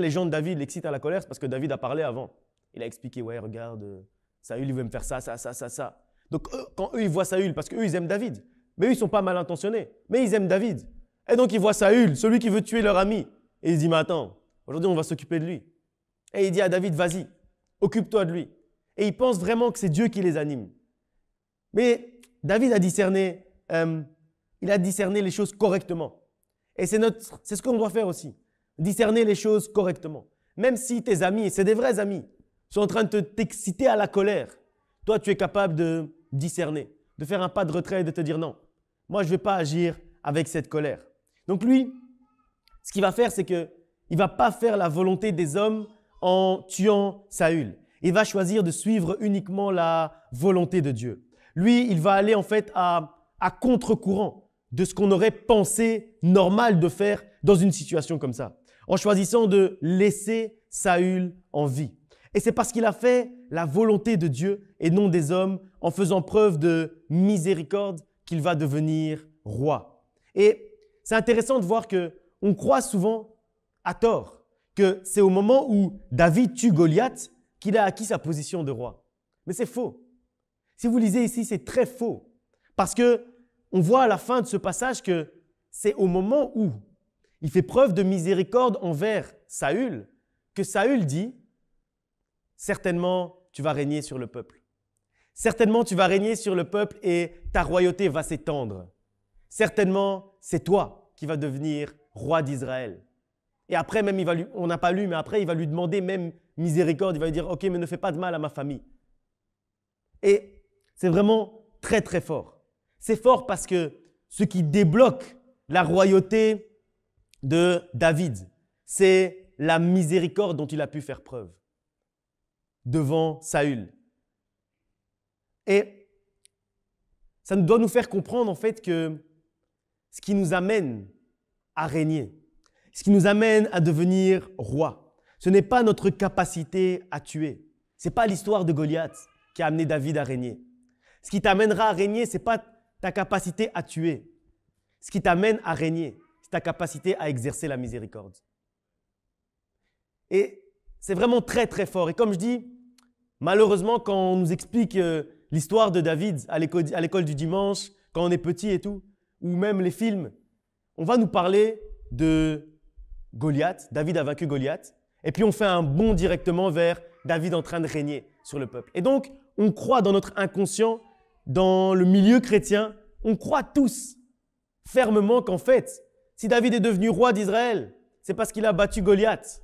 les gens de David l'excitent à la colère, c'est parce que David a parlé avant. Il a expliqué, ouais, regarde, Saül, il veut me faire ça, ça, ça, ça, ça. Donc quand eux, ils voient Saül, parce qu'eux, ils aiment David, mais eux, ils ne sont pas mal intentionnés, mais ils aiment David. Et donc, ils voient Saül, celui qui veut tuer leur ami. Et il dit, mais attends, aujourd'hui, on va s'occuper de lui. Et il dit à David, vas-y, occupe-toi de lui. Et ils pensent vraiment que c'est Dieu qui les anime. Mais David a discerné, les choses correctement. Et c'est ce qu'on doit faire aussi. Discerner les choses correctement. Même si tes amis, et c'est des vrais amis, sont en train de t'exciter à la colère, toi, tu es capable de discerner, de faire un pas de retrait et de te dire non, moi, je ne vais pas agir avec cette colère. Donc lui, ce qu'il va faire, c'est qu'il ne va pas faire la volonté des hommes en tuant Saül. Il va choisir de suivre uniquement la volonté de Dieu. Lui, il va aller en fait à contre-courant de ce qu'on aurait pensé normal de faire dans une situation comme ça, en choisissant de laisser Saül en vie. Et c'est parce qu'il a fait la volonté de Dieu et non des hommes, en faisant preuve de miséricorde, qu'il va devenir roi. Et c'est intéressant de voir qu'on croit souvent, à tort, que c'est au moment où David tue Goliath qu'il a acquis sa position de roi. Mais c'est faux. Si vous lisez ici, c'est très faux. Parce qu'on voit à la fin de ce passage que c'est au moment où il fait preuve de miséricorde envers Saül que Saül dit « Certainement, tu vas régner sur le peuple. Certainement, tu vas régner sur le peuple et ta royauté va s'étendre. Certainement, c'est toi qui vas devenir roi d'Israël. » Et après, même, on n'a pas lu, mais après, il va lui demander même miséricorde. Il va lui dire « Ok, mais ne fais pas de mal à ma famille. » Et c'est vraiment très, très fort. C'est fort parce que ce qui débloque la royauté de David, c'est la miséricorde dont il a pu faire preuve devant Saül. Et ça doit nous faire comprendre en fait que ce qui nous amène à régner, ce qui nous amène à devenir roi, ce n'est pas notre capacité à tuer. Ce n'est pas l'histoire de Goliath qui a amené David à régner. Ce qui t'amènera à régner, ce n'est pas ta capacité à tuer. Ce qui t'amène à régner, c'est ta capacité à exercer la miséricorde. Et c'est vraiment très très fort. Et comme je dis, malheureusement, quand on nous explique l'histoire de David à l'école du dimanche, quand on est petit et tout, ou même les films, on va nous parler de Goliath. David a vaincu Goliath. Et puis on fait un bond directement vers David en train de régner sur le peuple. Et donc, on croit dans notre inconscient, dans le milieu chrétien, on croit tous fermement qu'en fait, si David est devenu roi d'Israël, c'est parce qu'il a battu Goliath.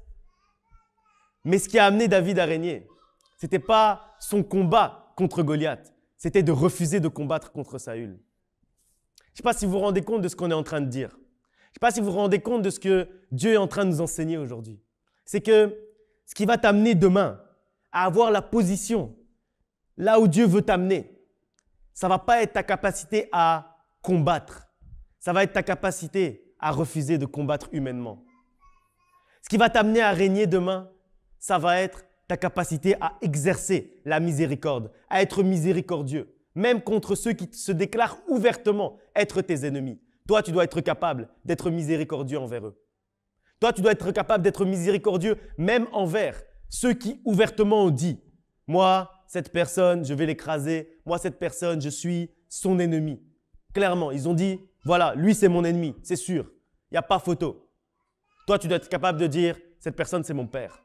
Mais ce qui a amené David à régner, ce n'était pas son combat contre Goliath, c'était de refuser de combattre contre Saül. Je ne sais pas si vous vous rendez compte de ce qu'on est en train de dire. Je ne sais pas si vous vous rendez compte de ce que Dieu est en train de nous enseigner aujourd'hui. C'est que ce qui va t'amener demain à avoir la position là où Dieu veut t'amener, ça ne va pas être ta capacité à combattre. Ça va être ta capacité à refuser de combattre humainement. Ce qui va t'amener à régner demain, ça va être ta capacité à exercer la miséricorde, à être miséricordieux, même contre ceux qui se déclarent ouvertement être tes ennemis. Toi, tu dois être capable d'être miséricordieux envers eux. Toi, tu dois être capable d'être miséricordieux même envers ceux qui ouvertement ont dit « Moi, cette personne, je vais l'écraser. Moi, cette personne, je suis son ennemi. » Clairement, ils ont dit « Voilà, lui, c'est mon ennemi, c'est sûr. Il n'y a pas photo. » Toi, tu dois être capable de dire « Cette personne, c'est mon père. »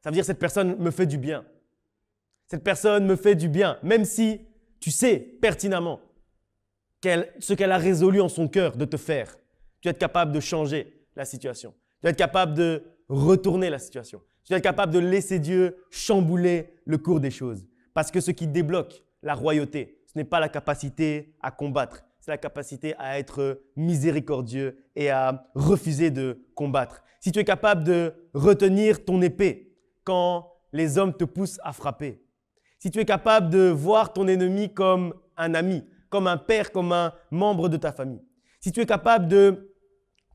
Ça veut dire « Cette personne me fait du bien. » Cette personne me fait du bien, même si tu sais pertinemment ce qu'elle a résolu en son cœur de te faire. Tu dois être capable de changer la situation. Tu dois être capable de retourner la situation. Tu dois être capable de laisser Dieu chambouler le cours des choses. Parce que ce qui débloque la royauté, ce n'est pas la capacité à combattre, c'est la capacité à être miséricordieux et à refuser de combattre. Si tu es capable de retenir ton épée quand les hommes te poussent à frapper, si tu es capable de voir ton ennemi comme un ami, comme un père, comme un membre de ta famille, si tu es capable de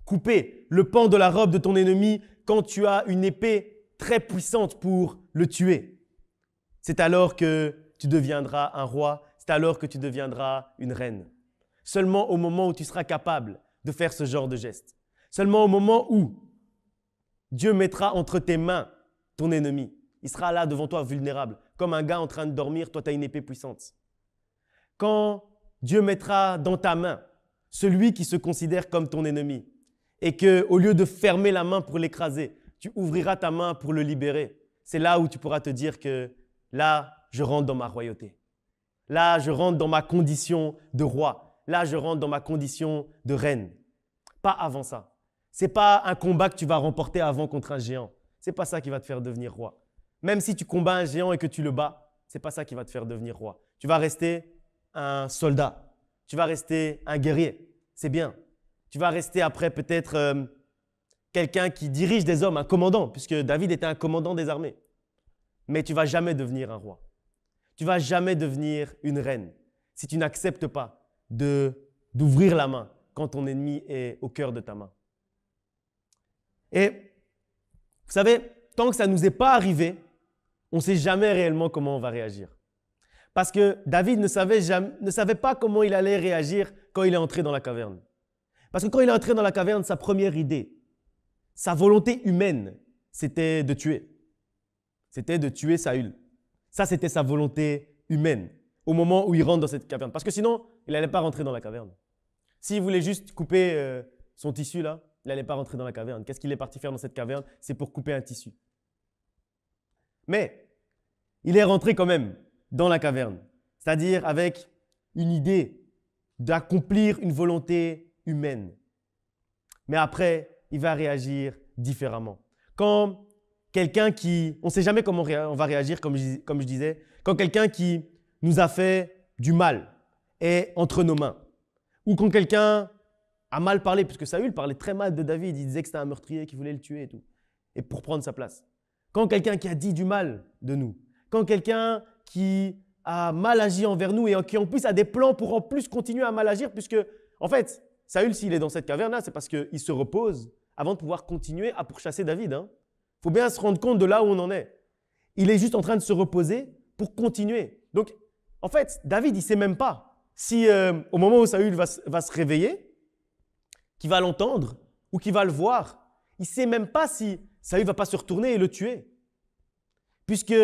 couper le pan de la robe de ton ennemi quand tu as une épée très puissante pour le tuer, c'est alors que tu deviendras un roi, c'est alors que tu deviendras une reine. Seulement au moment où tu seras capable de faire ce genre de geste, seulement au moment où Dieu mettra entre tes mains ton ennemi, il sera là devant toi vulnérable, comme un gars en train de dormir, toi tu as une épée puissante. Quand Dieu mettra dans ta main celui qui se considère comme ton ennemi et qu'au lieu de fermer la main pour l'écraser, tu ouvriras ta main pour le libérer, c'est là où tu pourras te dire que là, je rentre dans ma royauté. Là, je rentre dans ma condition de roi. Là, je rentre dans ma condition de reine. Pas avant ça. Ce n'est pas un combat que tu vas remporter avant contre un géant. Ce n'est pas ça qui va te faire devenir roi. Même si tu combats un géant et que tu le bats, ce n'est pas ça qui va te faire devenir roi. Tu vas rester un soldat. Tu vas rester un guerrier. C'est bien. Tu vas rester après peut-être quelqu'un qui dirige des hommes, un commandant, puisque David était un commandant des armées. Mais tu ne vas jamais devenir un roi. Tu ne vas jamais devenir une reine si tu n'acceptes pas d'ouvrir la main quand ton ennemi est au cœur de ta main. Et vous savez, tant que ça ne nous est pas arrivé, on ne sait jamais réellement comment on va réagir. Parce que David ne savait pas comment il allait réagir quand il est entré dans la caverne. Parce que quand il est entré dans la caverne, sa première idée, sa volonté humaine, c'était de tuer. C'était de tuer Saül. Ça, c'était sa volonté humaine au moment où il rentre dans cette caverne. Parce que sinon, il n'allait pas rentrer dans la caverne. S'il voulait juste couper son tissu, là, il n'allait pas rentrer dans la caverne. Qu'est-ce qu'il est parti faire dans cette caverne? C'est pour couper un tissu. Mais il est rentré quand même dans la caverne, c'est-à-dire avec une idée d'accomplir une volonté humaine. Mais après, il va réagir différemment. Quand quelqu'un qui, on ne sait jamais comment on va réagir, comme je disais, quand quelqu'un qui nous a fait du mal est entre nos mains, ou quand quelqu'un a mal parlé, puisque Saül parlait très mal de David, il disait que c'était un meurtrier qui voulait le tuer et tout, et pour prendre sa place. Quand quelqu'un qui a dit du mal de nous, quand quelqu'un qui a mal agi envers nous et qui en plus a des plans pour en plus continuer à mal agir, puisque en fait, Saül, s'il est dans cette caverne-là, c'est parce qu'il se repose avant de pouvoir continuer à pourchasser David. Il faut bien se rendre compte de là où on en est. Il est juste en train de se reposer pour continuer. Donc, en fait, David, il ne sait même pas si au moment où Saül va se réveiller, qu'il va l'entendre ou qu'il va le voir, il ne sait même pas si Saül ne va pas se retourner et le tuer. Puisque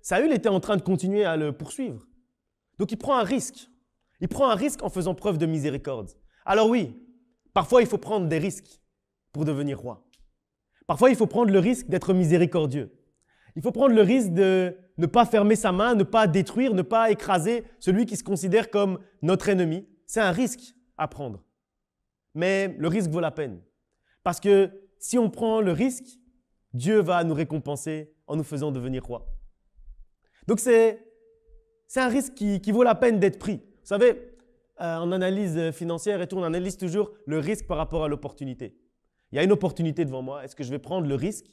Saül était en train de continuer à le poursuivre. Donc, il prend un risque. Il prend un risque en faisant preuve de miséricorde. Alors oui, parfois, il faut prendre des risques pour devenir roi. Parfois, il faut prendre le risque d'être miséricordieux. Il faut prendre le risque de ne pas fermer sa main, ne pas détruire, ne pas écraser celui qui se considère comme notre ennemi. C'est un risque à prendre. Mais le risque vaut la peine. Parce que si on prend le risque, Dieu va nous récompenser en nous faisant devenir roi. Donc c'est un risque qui vaut la peine d'être pris. Vous savez, en analyse financière et tout, on analyse toujours le risque par rapport à l'opportunité. Il y a une opportunité devant moi. Est-ce que je vais prendre le risque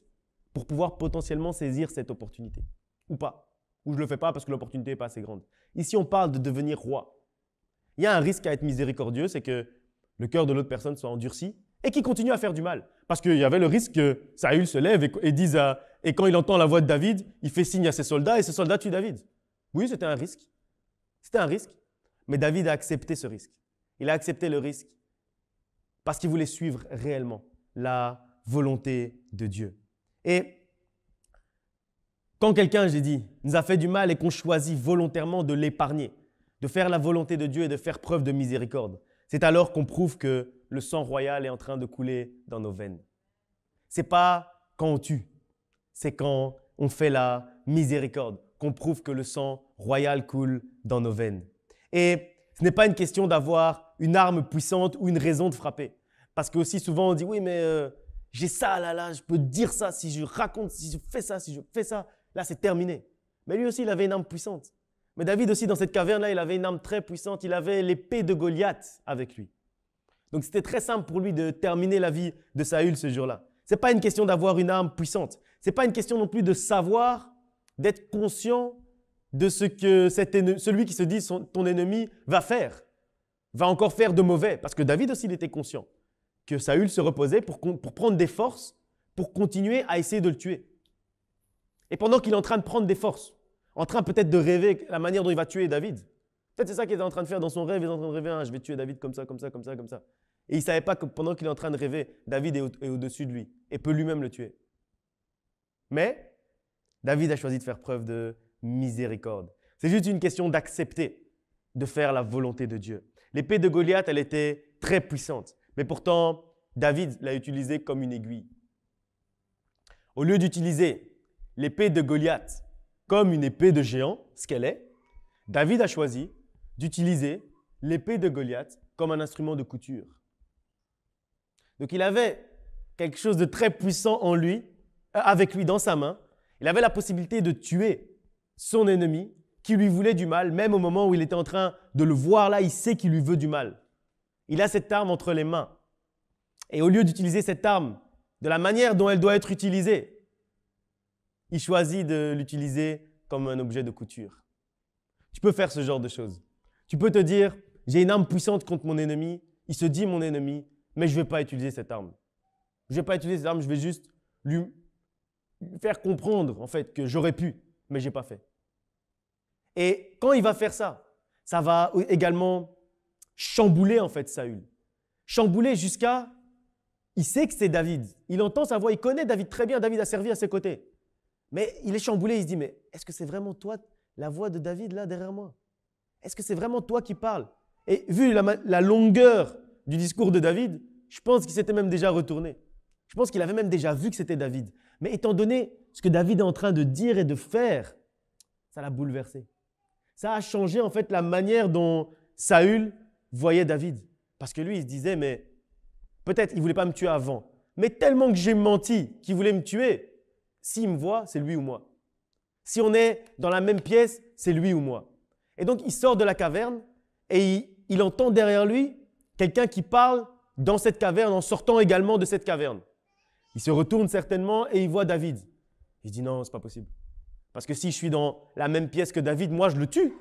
pour pouvoir potentiellement saisir cette opportunité ou pas? Ou je ne le fais pas parce que l'opportunité n'est pas assez grande. Ici, on parle de devenir roi. Il y a un risque à être miséricordieux, c'est que le cœur de l'autre personne soit endurci et qu'il continue à faire du mal. Parce qu'il y avait le risque que Saül se lève et quand il entend la voix de David, il fait signe à ses soldats et ses soldats tuent David. Oui, c'était un risque. C'était un risque. Mais David a accepté ce risque. Il a accepté le risque parce qu'il voulait suivre réellement la volonté de Dieu. Et quand quelqu'un, j'ai dit, nous a fait du mal et qu'on choisit volontairement de l'épargner, de faire la volonté de Dieu et de faire preuve de miséricorde, c'est alors qu'on prouve que le sang royal est en train de couler dans nos veines. Ce n'est pas quand on tue, c'est quand on fait la miséricorde qu'on prouve que le sang royal coule dans nos veines. Et ce n'est pas une question d'avoir une arme puissante ou une raison de frapper. Parce que aussi souvent on dit, oui mais j'ai ça là, je peux dire ça, si je raconte, si je fais ça, là c'est terminé. Mais lui aussi il avait une arme puissante. Mais David aussi dans cette caverne-là, il avait une arme très puissante, il avait l'épée de Goliath avec lui. Donc c'était très simple pour lui de terminer la vie de Saül ce jour-là. Ce n'est pas une question d'avoir une arme puissante. Ce n'est pas une question non plus de savoir, d'être conscient de ce que celui qui se dit ton ennemi va faire, va encore faire de mauvais. Parce que David aussi il était conscient que Saül se reposait pour prendre des forces, pour continuer à essayer de le tuer. Et pendant qu'il est en train de prendre des forces, en train peut-être de rêver la manière dont il va tuer David, peut-être c'est ça qu'il est en train de faire dans son rêve, il est en train de rêver, je vais tuer David comme ça. Et il ne savait pas que pendant qu'il est en train de rêver, David est au-dessus de lui et peut lui-même le tuer. Mais David a choisi de faire preuve de miséricorde. C'est juste une question d'accepter de faire la volonté de Dieu. L'épée de Goliath, elle était très puissante. Mais pourtant, David l'a utilisée comme une aiguille. Au lieu d'utiliser l'épée de Goliath comme une épée de géant, ce qu'elle est, David a choisi d'utiliser l'épée de Goliath comme un instrument de couture. Donc il avait quelque chose de très puissant en lui, avec lui dans sa main. Il avait la possibilité de tuer son ennemi qui lui voulait du mal, même au moment où il était en train de le voir là, il sait qu'il lui veut du mal. Il a cette arme entre les mains. Et au lieu d'utiliser cette arme de la manière dont elle doit être utilisée, il choisit de l'utiliser comme un objet de couture. Tu peux faire ce genre de choses. Tu peux te dire, j'ai une arme puissante contre mon ennemi, il se dit mon ennemi, mais je ne vais pas utiliser cette arme. Je ne vais pas utiliser cette arme, je vais juste lui faire comprendre en fait que j'aurais pu, mais je n'ai pas fait. Et quand il va faire ça, ça va également chambouler en fait Saül. Chambouler jusqu'à, il sait que c'est David. Il entend sa voix, il connaît David très bien, David a servi à ses côtés. Mais il est chamboulé, il se dit, mais est-ce que c'est vraiment toi, la voix de David là derrière moi? Est-ce que c'est vraiment toi qui parles? Et vu la longueur du discours de David, je pense qu'il s'était même déjà retourné. Je pense qu'il avait même déjà vu que c'était David. Mais étant donné ce que David est en train de dire et de faire, ça l'a bouleversé. Ça a changé en fait la manière dont Saül voyait David. Parce que lui, il se disait, mais peut-être il ne voulait pas me tuer avant. Mais tellement que j'ai menti qu'il voulait me tuer, s'il me voit, c'est lui ou moi. Si on est dans la même pièce, c'est lui ou moi. Et donc, il sort de la caverne et il entend derrière lui quelqu'un qui parle dans cette caverne en sortant également de cette caverne. Il se retourne certainement et il voit David. Il dit non, ce n'est pas possible. Parce que si je suis dans la même pièce que David, moi, je le tue.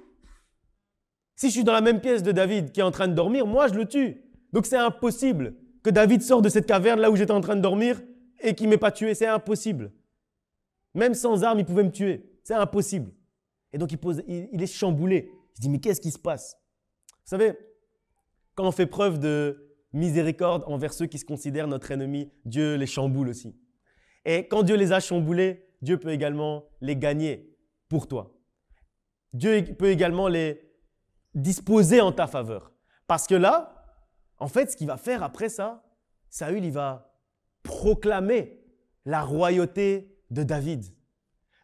Si je suis dans la même pièce de David qui est en train de dormir, moi, je le tue. Donc, c'est impossible que David sorte de cette caverne là où j'étais en train de dormir et qu'il ne m'ait pas tué. C'est impossible. Même sans arme, il pouvait me tuer. C'est impossible. Et donc, il est chamboulé. Il se dit, mais qu'est-ce qui se passe? Vous savez, quand on fait preuve de miséricorde envers ceux qui se considèrent notre ennemi, Dieu les chamboule aussi. Et quand Dieu les a chamboulés, Dieu peut également les gagner pour toi. Dieu peut également les disposer en ta faveur. Parce que là, en fait, ce qu'il va faire après ça, Saül, il va proclamer la royauté de David.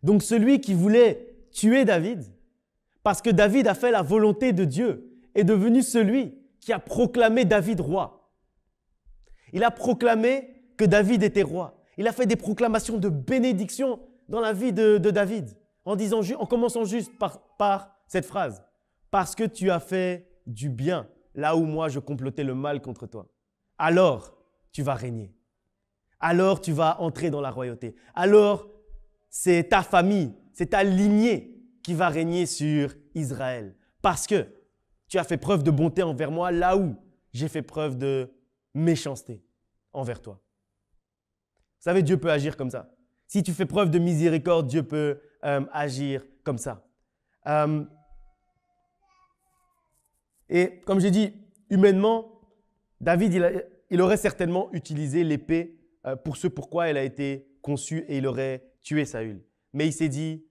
Donc celui qui voulait tuer David, parce que David a fait la volonté de Dieu, est devenu celui qui a proclamé David roi. Il a proclamé que David était roi. Il a fait des proclamations de bénédiction dans la vie de David, en commençant juste par cette phrase. Parce que tu as fait du bien, là où moi je complotais le mal contre toi. Alors, tu vas régner. Alors, tu vas entrer dans la royauté. Alors, c'est ta famille, c'est ta lignée qui va régner sur Israël. Parce que tu as fait preuve de bonté envers moi là où j'ai fait preuve de méchanceté envers toi. Vous savez, Dieu peut agir comme ça. Si tu fais preuve de miséricorde, Dieu peut agir comme ça. Et comme j'ai dit, humainement, David, il aurait certainement utilisé l'épée pour ce pourquoi elle a été conçue et il aurait tué Saül. Mais il s'est dit,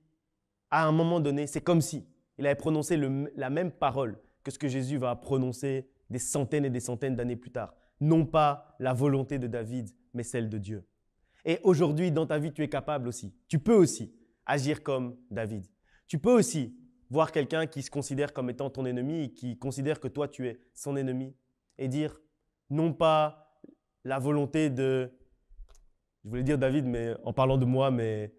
à un moment donné, c'est comme si il avait prononcé la même parole que ce que Jésus va prononcer des centaines et des centaines d'années plus tard. Non pas la volonté de David, mais celle de Dieu. Et aujourd'hui, dans ta vie, tu es capable aussi. Tu peux aussi agir comme David. Tu peux aussi voir quelqu'un qui se considère comme étant ton ennemi et qui considère que toi, tu es son ennemi et dire, non pas la volonté de… Je voulais dire David, mais en parlant de moi, mais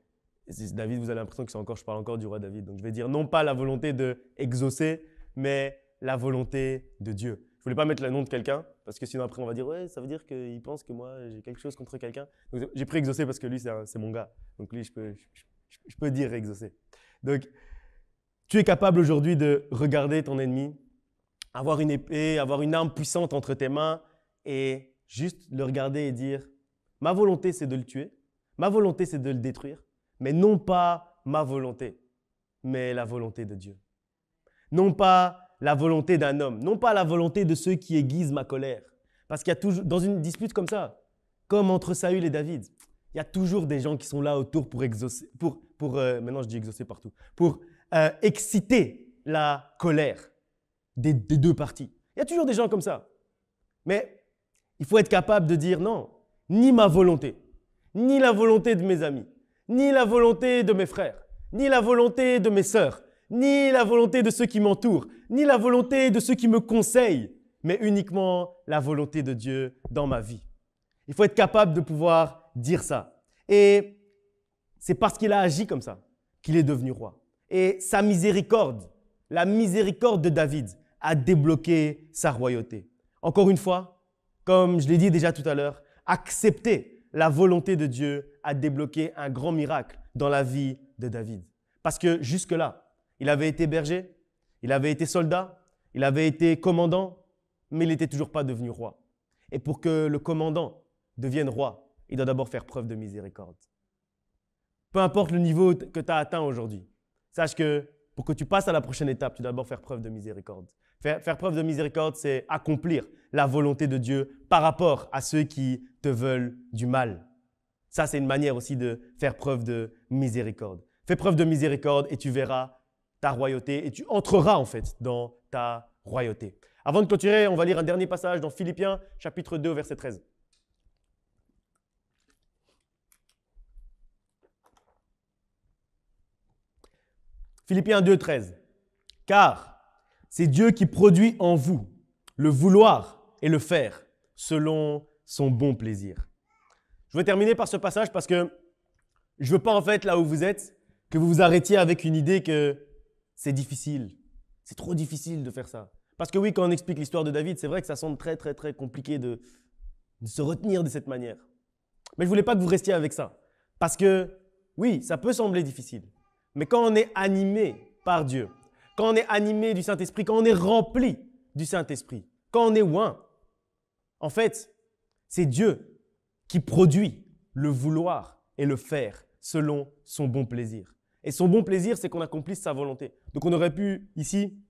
David, vous avez l'impression que je parle encore du roi David. Donc, je vais dire non pas la volonté d'exaucer, mais la volonté de Dieu. Je ne voulais pas mettre le nom de quelqu'un, parce que sinon après on va dire « ouais, ça veut dire qu'il pense que moi j'ai quelque chose contre quelqu'un ». Donc j'ai pris exaucer parce que lui c'est mon gars. Donc lui je peux dire exaucer. Donc tu es capable aujourd'hui de regarder ton ennemi, avoir une épée, avoir une arme puissante entre tes mains et juste le regarder et dire « ma volonté c'est de le tuer, ma volonté c'est de le détruire, mais non pas ma volonté, mais la volonté de Dieu. Non pas la volonté d'un homme, non pas la volonté de ceux qui aiguisent ma colère. Parce qu'il y a toujours, dans une dispute comme ça, comme entre Saül et David, il y a toujours des gens qui sont là autour pour exaucer, maintenant je dis exaucer partout, pour exciter la colère des deux parties. Il y a toujours des gens comme ça. Mais il faut être capable de dire non, ni ma volonté, ni la volonté de mes amis, ni la volonté de mes frères, ni la volonté de mes sœurs, ni la volonté de ceux qui m'entourent, ni la volonté de ceux qui me conseillent, mais uniquement la volonté de Dieu dans ma vie. Il faut être capable de pouvoir dire ça. Et c'est parce qu'il a agi comme ça qu'il est devenu roi. Et sa miséricorde, la miséricorde de David, a débloqué sa royauté. Encore une fois, comme je l'ai dit déjà tout à l'heure, accepter la volonté de Dieu a débloqué un grand miracle dans la vie de David. Parce que jusque-là, il avait été berger, il avait été soldat, il avait été commandant, mais il n'était toujours pas devenu roi. Et pour que le commandant devienne roi, il doit d'abord faire preuve de miséricorde. Peu importe le niveau que tu as atteint aujourd'hui, sache que pour que tu passes à la prochaine étape, tu dois d'abord faire preuve de miséricorde. Faire preuve de miséricorde, c'est accomplir la volonté de Dieu par rapport à ceux qui te veulent du mal. Ça, c'est une manière aussi de faire preuve de miséricorde. Fais preuve de miséricorde et tu verras ta royauté et tu entreras en fait dans ta royauté. Avant de clôturer, on va lire un dernier passage dans Philippiens chapitre 2 verset 13. Philippiens 2, 13. Car c'est Dieu qui produit en vous le vouloir et le faire selon son bon plaisir. Je vais terminer par ce passage parce que je ne veux pas en fait là où vous êtes que vous vous arrêtiez avec une idée que c'est difficile. C'est trop difficile de faire ça. Parce que oui, quand on explique l'histoire de David, c'est vrai que ça semble très, très, très compliqué de se retenir de cette manière. Mais je ne voulais pas que vous restiez avec ça. Parce que oui, ça peut sembler difficile. Mais quand on est animé par Dieu, quand on est animé du Saint-Esprit, quand on est rempli du Saint-Esprit, quand on est oint, en fait, c'est Dieu qui produit le vouloir et le faire selon son bon plaisir. Et son bon plaisir, c'est qu'on accomplisse sa volonté. Donc on aurait pu ici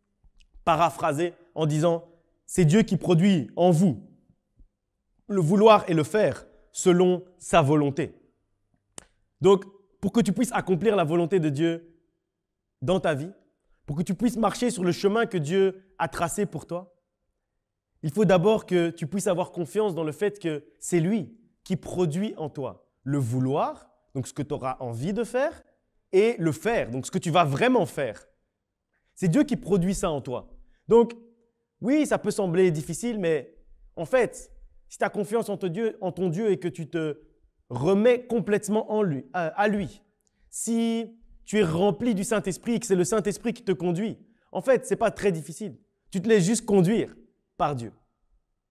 paraphraser en disant « c'est Dieu qui produit en vous le vouloir et le faire selon sa volonté ». Donc, pour que tu puisses accomplir la volonté de Dieu dans ta vie, pour que tu puisses marcher sur le chemin que Dieu a tracé pour toi, il faut d'abord que tu puisses avoir confiance dans le fait que c'est lui qui produit en toi le vouloir, donc ce que tu auras envie de faire, et le faire, donc ce que tu vas vraiment faire. C'est Dieu qui produit ça en toi. Donc, oui, ça peut sembler difficile, mais en fait, si tu as confiance en ton Dieu et que tu te remets complètement à lui, si tu es rempli du Saint-Esprit et que c'est le Saint-Esprit qui te conduit, en fait, ce n'est pas très difficile. Tu te laisses juste conduire par Dieu.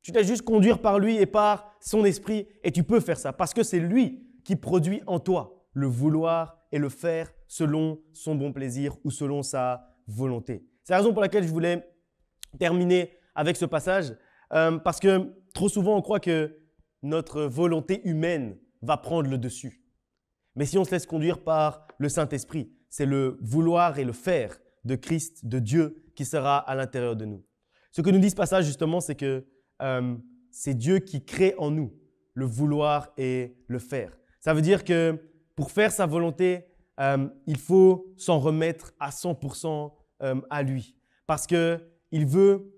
Tu te laisses juste conduire par lui et par son esprit et tu peux faire ça parce que c'est lui qui produit en toi le vouloir et le faire selon son bon plaisir ou selon sa volonté. C'est la raison pour laquelle je voulais terminer avec ce passage parce que trop souvent on croit que notre volonté humaine va prendre le dessus. Mais si on se laisse conduire par le Saint-Esprit, c'est le vouloir et le faire de Christ, de Dieu qui sera à l'intérieur de nous. Ce que nous dit ce passage justement, c'est que c'est Dieu qui crée en nous le vouloir et le faire. Ça veut dire que pour faire sa volonté, il faut s'en remettre à 100% à lui. Parce qu'il peut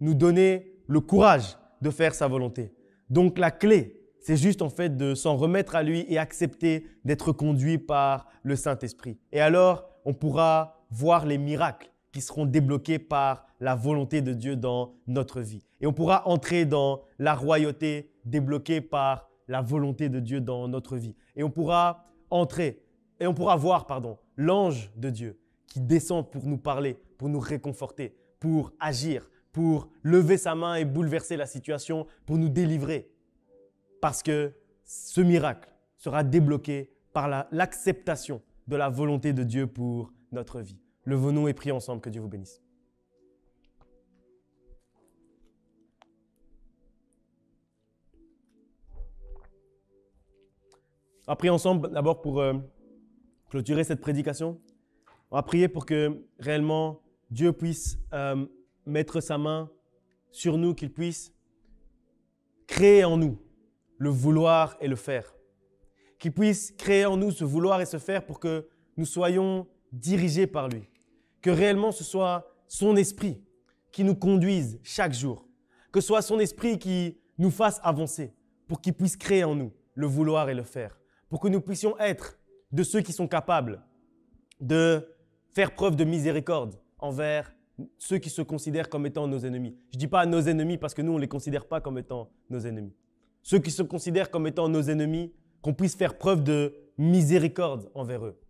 nous donner le courage de faire sa volonté. Donc la clé, c'est juste en fait de s'en remettre à lui et accepter d'être conduit par le Saint-Esprit. Et alors, on pourra voir les miracles qui seront débloqués par la volonté de Dieu dans notre vie. Et on pourra entrer dans la royauté débloquée par la volonté de Dieu dans notre vie. Et on pourra voir l'ange de Dieu qui descend pour nous parler, pour nous réconforter, pour agir, pour lever sa main et bouleverser la situation, pour nous délivrer. Parce que ce miracle sera débloqué par l'acceptation de la volonté de Dieu pour notre vie. Levons-nous et prions ensemble, que Dieu vous bénisse. On va prier ensemble d'abord pour clôturer cette prédication. On va prier pour que réellement Dieu puisse mettre sa main sur nous, qu'il puisse créer en nous le vouloir et le faire. Qu'il puisse créer en nous ce vouloir et ce faire pour que nous soyons dirigés par lui. Que réellement ce soit son esprit qui nous conduise chaque jour. Que ce soit son esprit qui nous fasse avancer pour qu'il puisse créer en nous le vouloir et le faire. Pour que nous puissions être de ceux qui sont capables de faire preuve de miséricorde envers ceux qui se considèrent comme étant nos ennemis. Je ne dis pas nos ennemis parce que nous, on ne les considère pas comme étant nos ennemis. Ceux qui se considèrent comme étant nos ennemis, qu'on puisse faire preuve de miséricorde envers eux.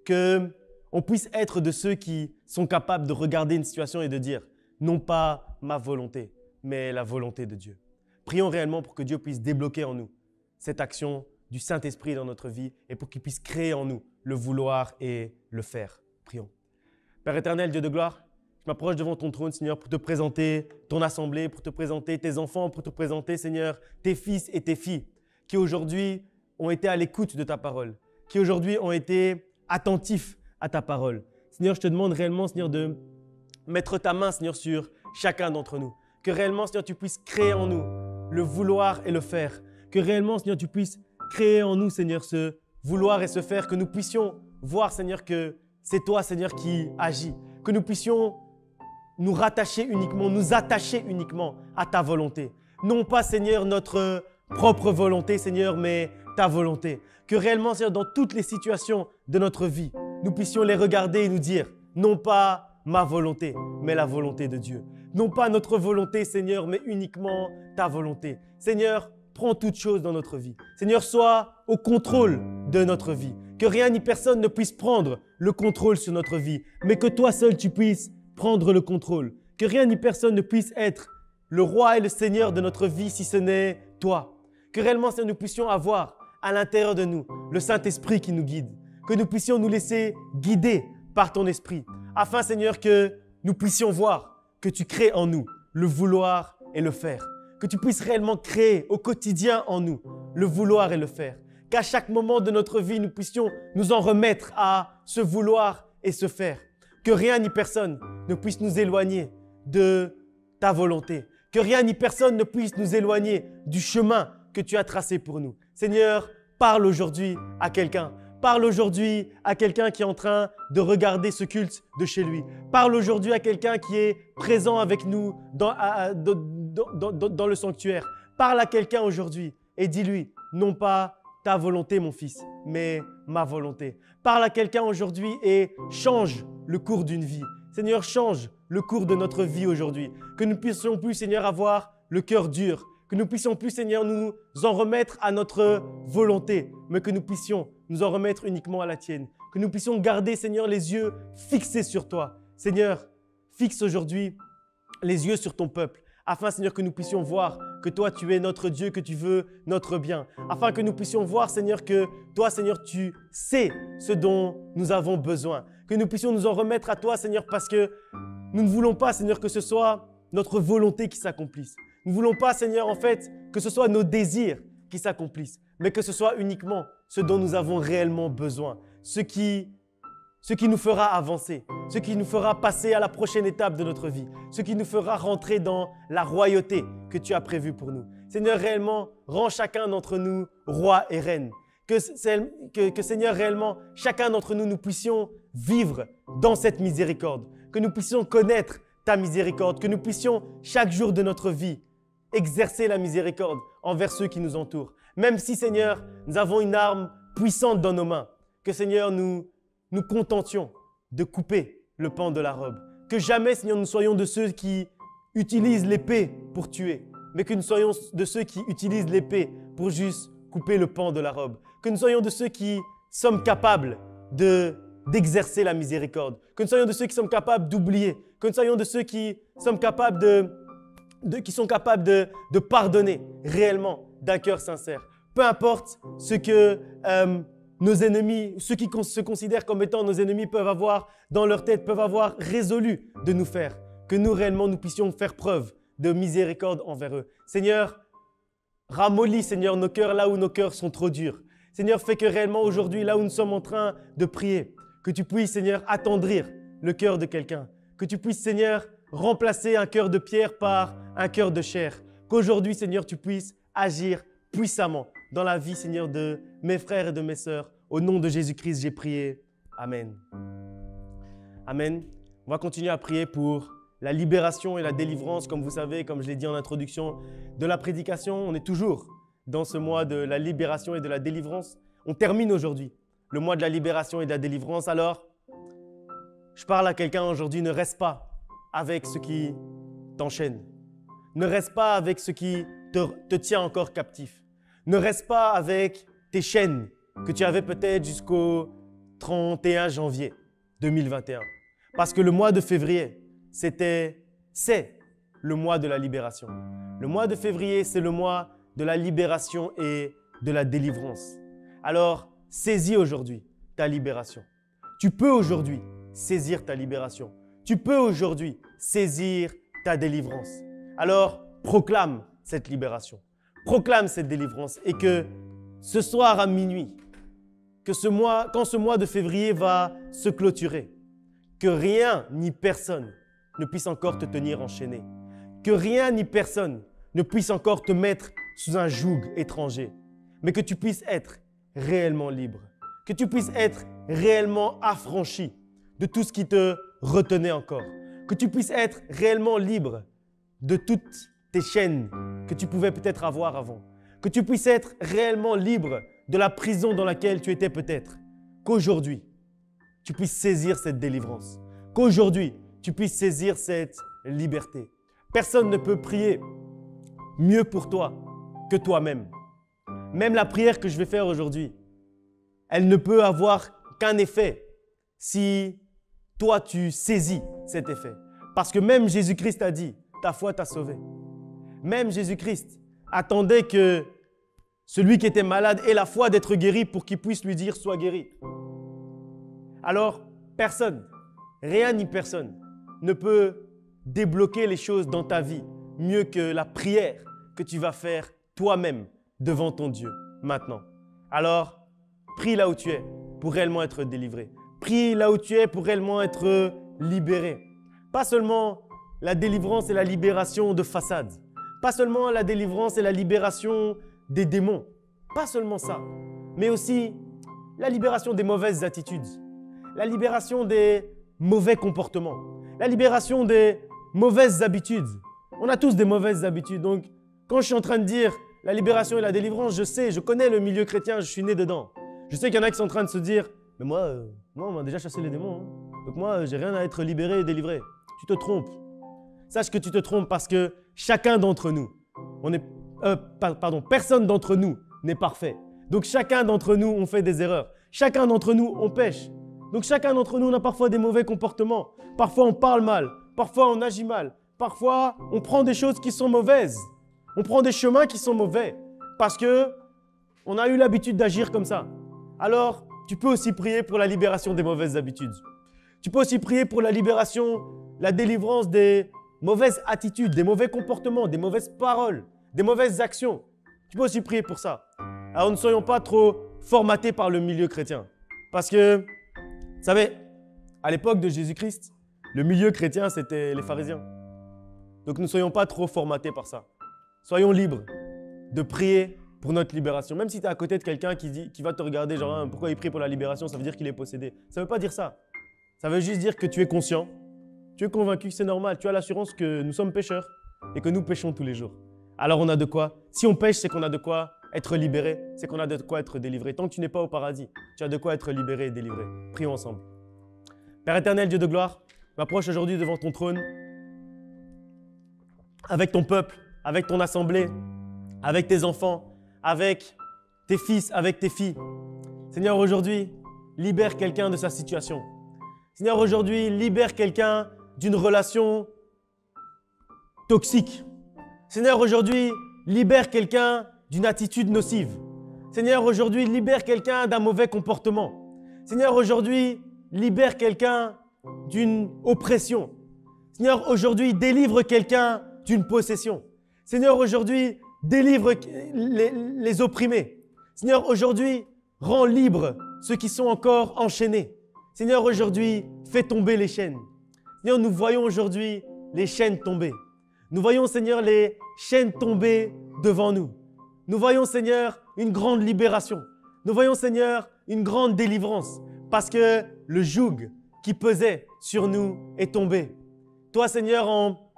Qu'on puisse être de ceux qui sont capables de regarder une situation et de dire non pas ma volonté, mais la volonté de Dieu. Prions réellement pour que Dieu puisse débloquer en nous cette action du Saint-Esprit dans notre vie et pour qu'il puisse créer en nous le vouloir et le faire. Prions. Père éternel, Dieu de gloire, je m'approche devant ton trône, Seigneur, pour te présenter ton assemblée, pour te présenter tes enfants, pour te présenter, Seigneur, tes fils et tes filles qui aujourd'hui ont été à l'écoute de ta parole, qui aujourd'hui ont été attentifs à ta parole. Seigneur, je te demande réellement, Seigneur, de mettre ta main, Seigneur, sur chacun d'entre nous. Que réellement, Seigneur, tu puisses créer en nous le vouloir et le faire. Que réellement, Seigneur, tu puisses créer en nous, Seigneur, ce vouloir et ce faire. Que nous puissions voir, Seigneur, que c'est toi, Seigneur, qui agis. Que nous puissions nous rattacher uniquement, nous attacher uniquement à ta volonté. Non pas, Seigneur, notre propre volonté, Seigneur, mais ta volonté. Que réellement, Seigneur, dans toutes les situations de notre vie, nous puissions les regarder et nous dire, non pas ma volonté, mais la volonté de Dieu. Non pas notre volonté, Seigneur, mais uniquement ta volonté. Seigneur, prends toutes choses dans notre vie. Seigneur, sois au contrôle de notre vie. Que rien ni personne ne puisse prendre le contrôle sur notre vie, mais que toi seul tu puisses prendre le contrôle. Que rien ni personne ne puisse être le roi et le Seigneur de notre vie si ce n'est toi. Que réellement, Seigneur, nous puissions avoir à l'intérieur de nous le Saint-Esprit qui nous guide. Que nous puissions nous laisser guider par ton Esprit. Afin, Seigneur, que nous puissions voir que tu crées en nous le vouloir et le faire. Que tu puisses réellement créer au quotidien en nous le vouloir et le faire. Qu'à chaque moment de notre vie, nous puissions nous en remettre à ce vouloir et ce faire. Que rien ni personne ne puisse nous éloigner de ta volonté. Que rien ni personne ne puisse nous éloigner du chemin que tu as tracé pour nous. Seigneur, parle aujourd'hui à quelqu'un. Parle aujourd'hui à quelqu'un qui est en train de regarder ce culte de chez lui. Parle aujourd'hui à quelqu'un qui est présent avec nous dans le sanctuaire. Parle à quelqu'un aujourd'hui et dis-lui, non pas ta volonté, mon fils, mais ma volonté. Parle à quelqu'un aujourd'hui et change le cours d'une vie. Seigneur, change le cours de notre vie aujourd'hui. Que nous puissions plus, Seigneur, avoir le cœur dur. Que nous puissions plus, Seigneur, nous en remettre à notre volonté, mais que nous puissions nous en remettre uniquement à la tienne. Que nous puissions garder, Seigneur, les yeux fixés sur toi. Seigneur, fixe aujourd'hui les yeux sur ton peuple, afin, Seigneur, que nous puissions voir que toi, tu es notre Dieu, que tu veux notre bien, afin que nous puissions voir, Seigneur, que toi, Seigneur, tu sais ce dont nous avons besoin, que nous puissions nous en remettre à toi, Seigneur, parce que nous ne voulons pas, Seigneur, que ce soit notre volonté qui s'accomplisse. Nous ne voulons pas, Seigneur, en fait, que ce soit nos désirs qui s'accomplissent, mais que ce soit uniquement ce dont nous avons réellement besoin, ce qui nous fera avancer, ce qui nous fera passer à la prochaine étape de notre vie, ce qui nous fera rentrer dans la royauté que tu as prévue pour nous. Seigneur, réellement, rends chacun d'entre nous roi et reine. Que Seigneur, réellement, chacun d'entre nous, nous puissions vivre dans cette miséricorde, que nous puissions connaître ta miséricorde, que nous puissions chaque jour de notre vie exercer la miséricorde envers ceux qui nous entourent. Même si, Seigneur, nous avons une arme puissante dans nos mains, que Seigneur, nous contentions de couper le pan de la robe. Que jamais, Seigneur, nous soyons de ceux qui utilisent l'épée pour tuer, mais que nous soyons de ceux qui utilisent l'épée pour juste couper le pan de la robe. Que nous soyons de ceux qui sommes capables d'exercer la miséricorde. Que nous soyons de ceux qui sommes capables d'oublier. Que nous soyons de ceux qui sommes capables de pardonner réellement d'un cœur sincère. Peu importe ce que nos ennemis, ceux qui se considèrent comme étant nos ennemis peuvent avoir dans leur tête, peuvent avoir résolu de nous faire. Que nous réellement, nous puissions faire preuve de miséricorde envers eux. Seigneur, ramollis, Seigneur, nos cœurs là où nos cœurs sont trop durs. Seigneur, fais que réellement aujourd'hui, là où nous sommes en train de prier, que tu puisses, Seigneur, attendrir le cœur de quelqu'un. Que tu puisses, Seigneur, remplacer un cœur de pierre par un cœur de chair. Qu'aujourd'hui, Seigneur, tu puisses agir puissamment dans la vie, Seigneur, de mes frères et de mes sœurs. Au nom de Jésus-Christ, j'ai prié. Amen. Amen. On va continuer à prier pour la libération et la délivrance, comme vous savez, comme je l'ai dit en introduction de la prédication. On est toujours dans ce mois de la libération et de la délivrance. On termine aujourd'hui le mois de la libération et de la délivrance. Alors, je parle à quelqu'un aujourd'hui, ne reste pas avec ce qui t'enchaîne. Ne reste pas avec ce qui te tient encore captif. Ne reste pas avec tes chaînes que tu avais peut-être jusqu'au 31 janvier 2021. Parce que le mois de février, c'est le mois de la libération. Le mois de février, c'est le mois de la libération et de la délivrance. Alors, saisis aujourd'hui ta libération. Tu peux aujourd'hui saisir ta libération. Tu peux aujourd'hui saisir ta délivrance. Alors, proclame cette libération. Proclame cette délivrance et que ce soir à minuit, quand ce mois de février va se clôturer, que rien ni personne ne puisse encore te tenir enchaîné. Que rien ni personne ne puisse encore te mettre sous un joug étranger, mais que tu puisses être réellement libre. Que tu puisses être réellement affranchi de tout ce qui te retenait encore. Que tu puisses être réellement libre de toutes tes chaînes que tu pouvais peut-être avoir avant. Que tu puisses être réellement libre de la prison dans laquelle tu étais peut-être. Qu'aujourd'hui, tu puisses saisir cette délivrance. Qu'aujourd'hui, tu puisses saisir cette liberté. Personne ne peut prier mieux pour toi que toi-même. Même la prière que je vais faire aujourd'hui, elle ne peut avoir qu'un effet si toi tu saisis cet effet. Parce que même Jésus-Christ a dit, ta foi t'a sauvé. Même Jésus-Christ attendait que celui qui était malade ait la foi d'être guéri pour qu'il puisse lui dire, sois guéri. Alors, personne, rien ni personne ne peut débloquer les choses dans ta vie mieux que la prière que tu vas faire toi-même devant ton Dieu maintenant. Alors, prie là où tu es pour réellement être délivré. Prie là où tu es pour réellement être libéré. Pas seulement la délivrance et la libération de façade. Pas seulement la délivrance et la libération des démons. Pas seulement ça. Mais aussi la libération des mauvaises attitudes. La libération des mauvais comportements. La libération des mauvaises habitudes. On a tous des mauvaises habitudes. Donc, quand je suis en train de dire la libération et la délivrance, je connais le milieu chrétien, je suis né dedans. Je sais qu'il y en a qui sont en train de se dire « Mais moi, on m'a déjà chassé les démons. Hein. Donc moi, j'ai rien à être libéré et délivré. » Tu te trompes. Sache que tu te trompes parce que chacun d'entre nous, personne d'entre nous n'est parfait. Donc chacun d'entre nous, on fait des erreurs. Chacun d'entre nous, on pêche. Donc chacun d'entre nous, on a parfois des mauvais comportements. Parfois, on parle mal. Parfois, on agit mal. parfois, on prend des choses qui sont mauvaises. On prend des chemins qui sont mauvais parce qu'on a eu l'habitude d'agir comme ça. Alors, tu peux aussi prier pour la libération des mauvaises habitudes. Tu peux aussi prier pour la libération, la délivrance des mauvaises attitudes, des mauvais comportements, des mauvaises paroles, des mauvaises actions. Tu peux aussi prier pour ça. Alors, ne soyons pas trop formatés par le milieu chrétien. Parce que, vous savez, à l'époque de Jésus-Christ, le milieu chrétien, c'était les pharisiens. Donc, ne soyons pas trop formatés par ça. Soyons libres de prier pour notre libération. Même si tu es à côté de quelqu'un qui va te regarder, genre, hein, pourquoi il prie pour la libération, ça veut dire qu'il est possédé. Ça ne veut pas dire ça. Ça veut juste dire que tu es conscient, tu es convaincu que c'est normal, tu as l'assurance que nous sommes pécheurs et que nous péchons tous les jours. Alors on a de quoi, si on pêche, c'est qu'on a de quoi être libéré, c'est qu'on a de quoi être délivré. Tant que tu n'es pas au paradis, tu as de quoi être libéré et délivré. Prions ensemble. Père éternel, Dieu de gloire, je m'approche aujourd'hui devant ton trône, avec ton peuple, avec ton assemblée, avec tes enfants, avec tes fils, avec tes filles. Seigneur, aujourd'hui, libère quelqu'un de sa situation. Seigneur, aujourd'hui, libère quelqu'un d'une relation toxique. Seigneur, aujourd'hui, libère quelqu'un d'une attitude nocive. Seigneur, aujourd'hui, libère quelqu'un d'un mauvais comportement. Seigneur, aujourd'hui, libère quelqu'un d'une oppression. Seigneur, aujourd'hui, délivre quelqu'un d'une possession. Seigneur, aujourd'hui, délivre les opprimés. Seigneur, aujourd'hui, rends libres ceux qui sont encore enchaînés. Seigneur, aujourd'hui, fais tomber les chaînes. Seigneur, nous voyons aujourd'hui les chaînes tomber. Nous voyons, Seigneur, les chaînes tomber devant nous. Nous voyons, Seigneur, une grande libération. Nous voyons, Seigneur, une grande délivrance parce que le joug qui pesait sur nous est tombé. Toi, Seigneur, en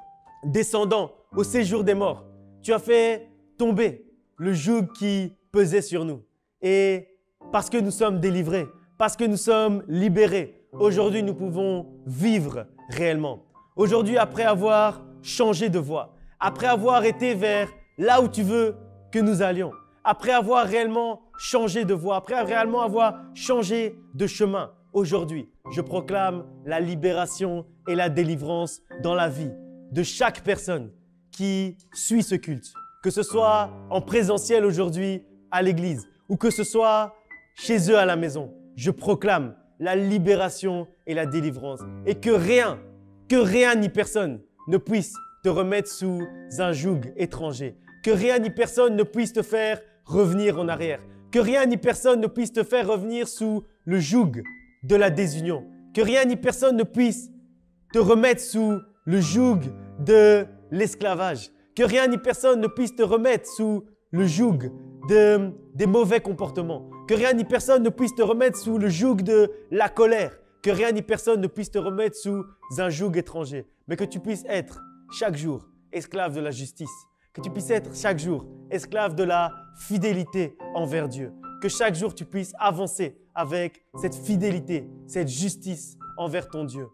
descendant au séjour des morts, tu as fait tomber le joug qui pesait sur nous. Et parce que nous sommes délivrés, parce que nous sommes libérés, aujourd'hui nous pouvons vivre réellement. Aujourd'hui, après avoir changé de voie, après avoir été vers là où tu veux que nous allions, après avoir réellement changé de voie, après réellement avoir changé de chemin, aujourd'hui, je proclame la libération et la délivrance dans la vie de chaque personne qui suit ce culte. Que ce soit en présentiel aujourd'hui à l'église ou que ce soit chez eux à la maison. Je proclame la libération et la délivrance et que rien ni personne ne puisse te remettre sous un joug étranger. Que rien ni personne ne puisse te faire revenir en arrière. Que rien ni personne ne puisse te faire revenir sous le joug de la désunion. Que rien ni personne ne puisse te remettre sous le joug de l'esclavage. Que rien ni personne ne puisse te remettre sous le joug des mauvais comportements. Que rien ni personne ne puisse te remettre sous le joug de la colère. Que rien ni personne ne puisse te remettre sous un joug étranger. Mais que tu puisses être chaque jour esclave de la justice. Que tu puisses être chaque jour esclave de la fidélité envers Dieu. Que chaque jour tu puisses avancer avec cette fidélité, cette justice envers ton Dieu.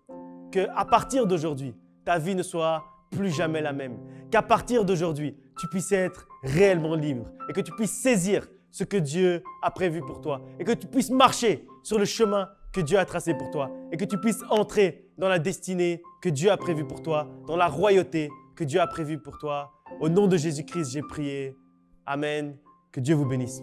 Qu'à partir d'aujourd'hui, ta vie ne soit plus jamais la même. Qu'à partir d'aujourd'hui, tu puisses être réellement libre et que tu puisses saisir ce que Dieu a prévu pour toi et que tu puisses marcher sur le chemin que Dieu a tracé pour toi et que tu puisses entrer dans la destinée que Dieu a prévue pour toi, dans la royauté que Dieu a prévue pour toi. Au nom de Jésus-Christ, j'ai prié. Amen. Que Dieu vous bénisse.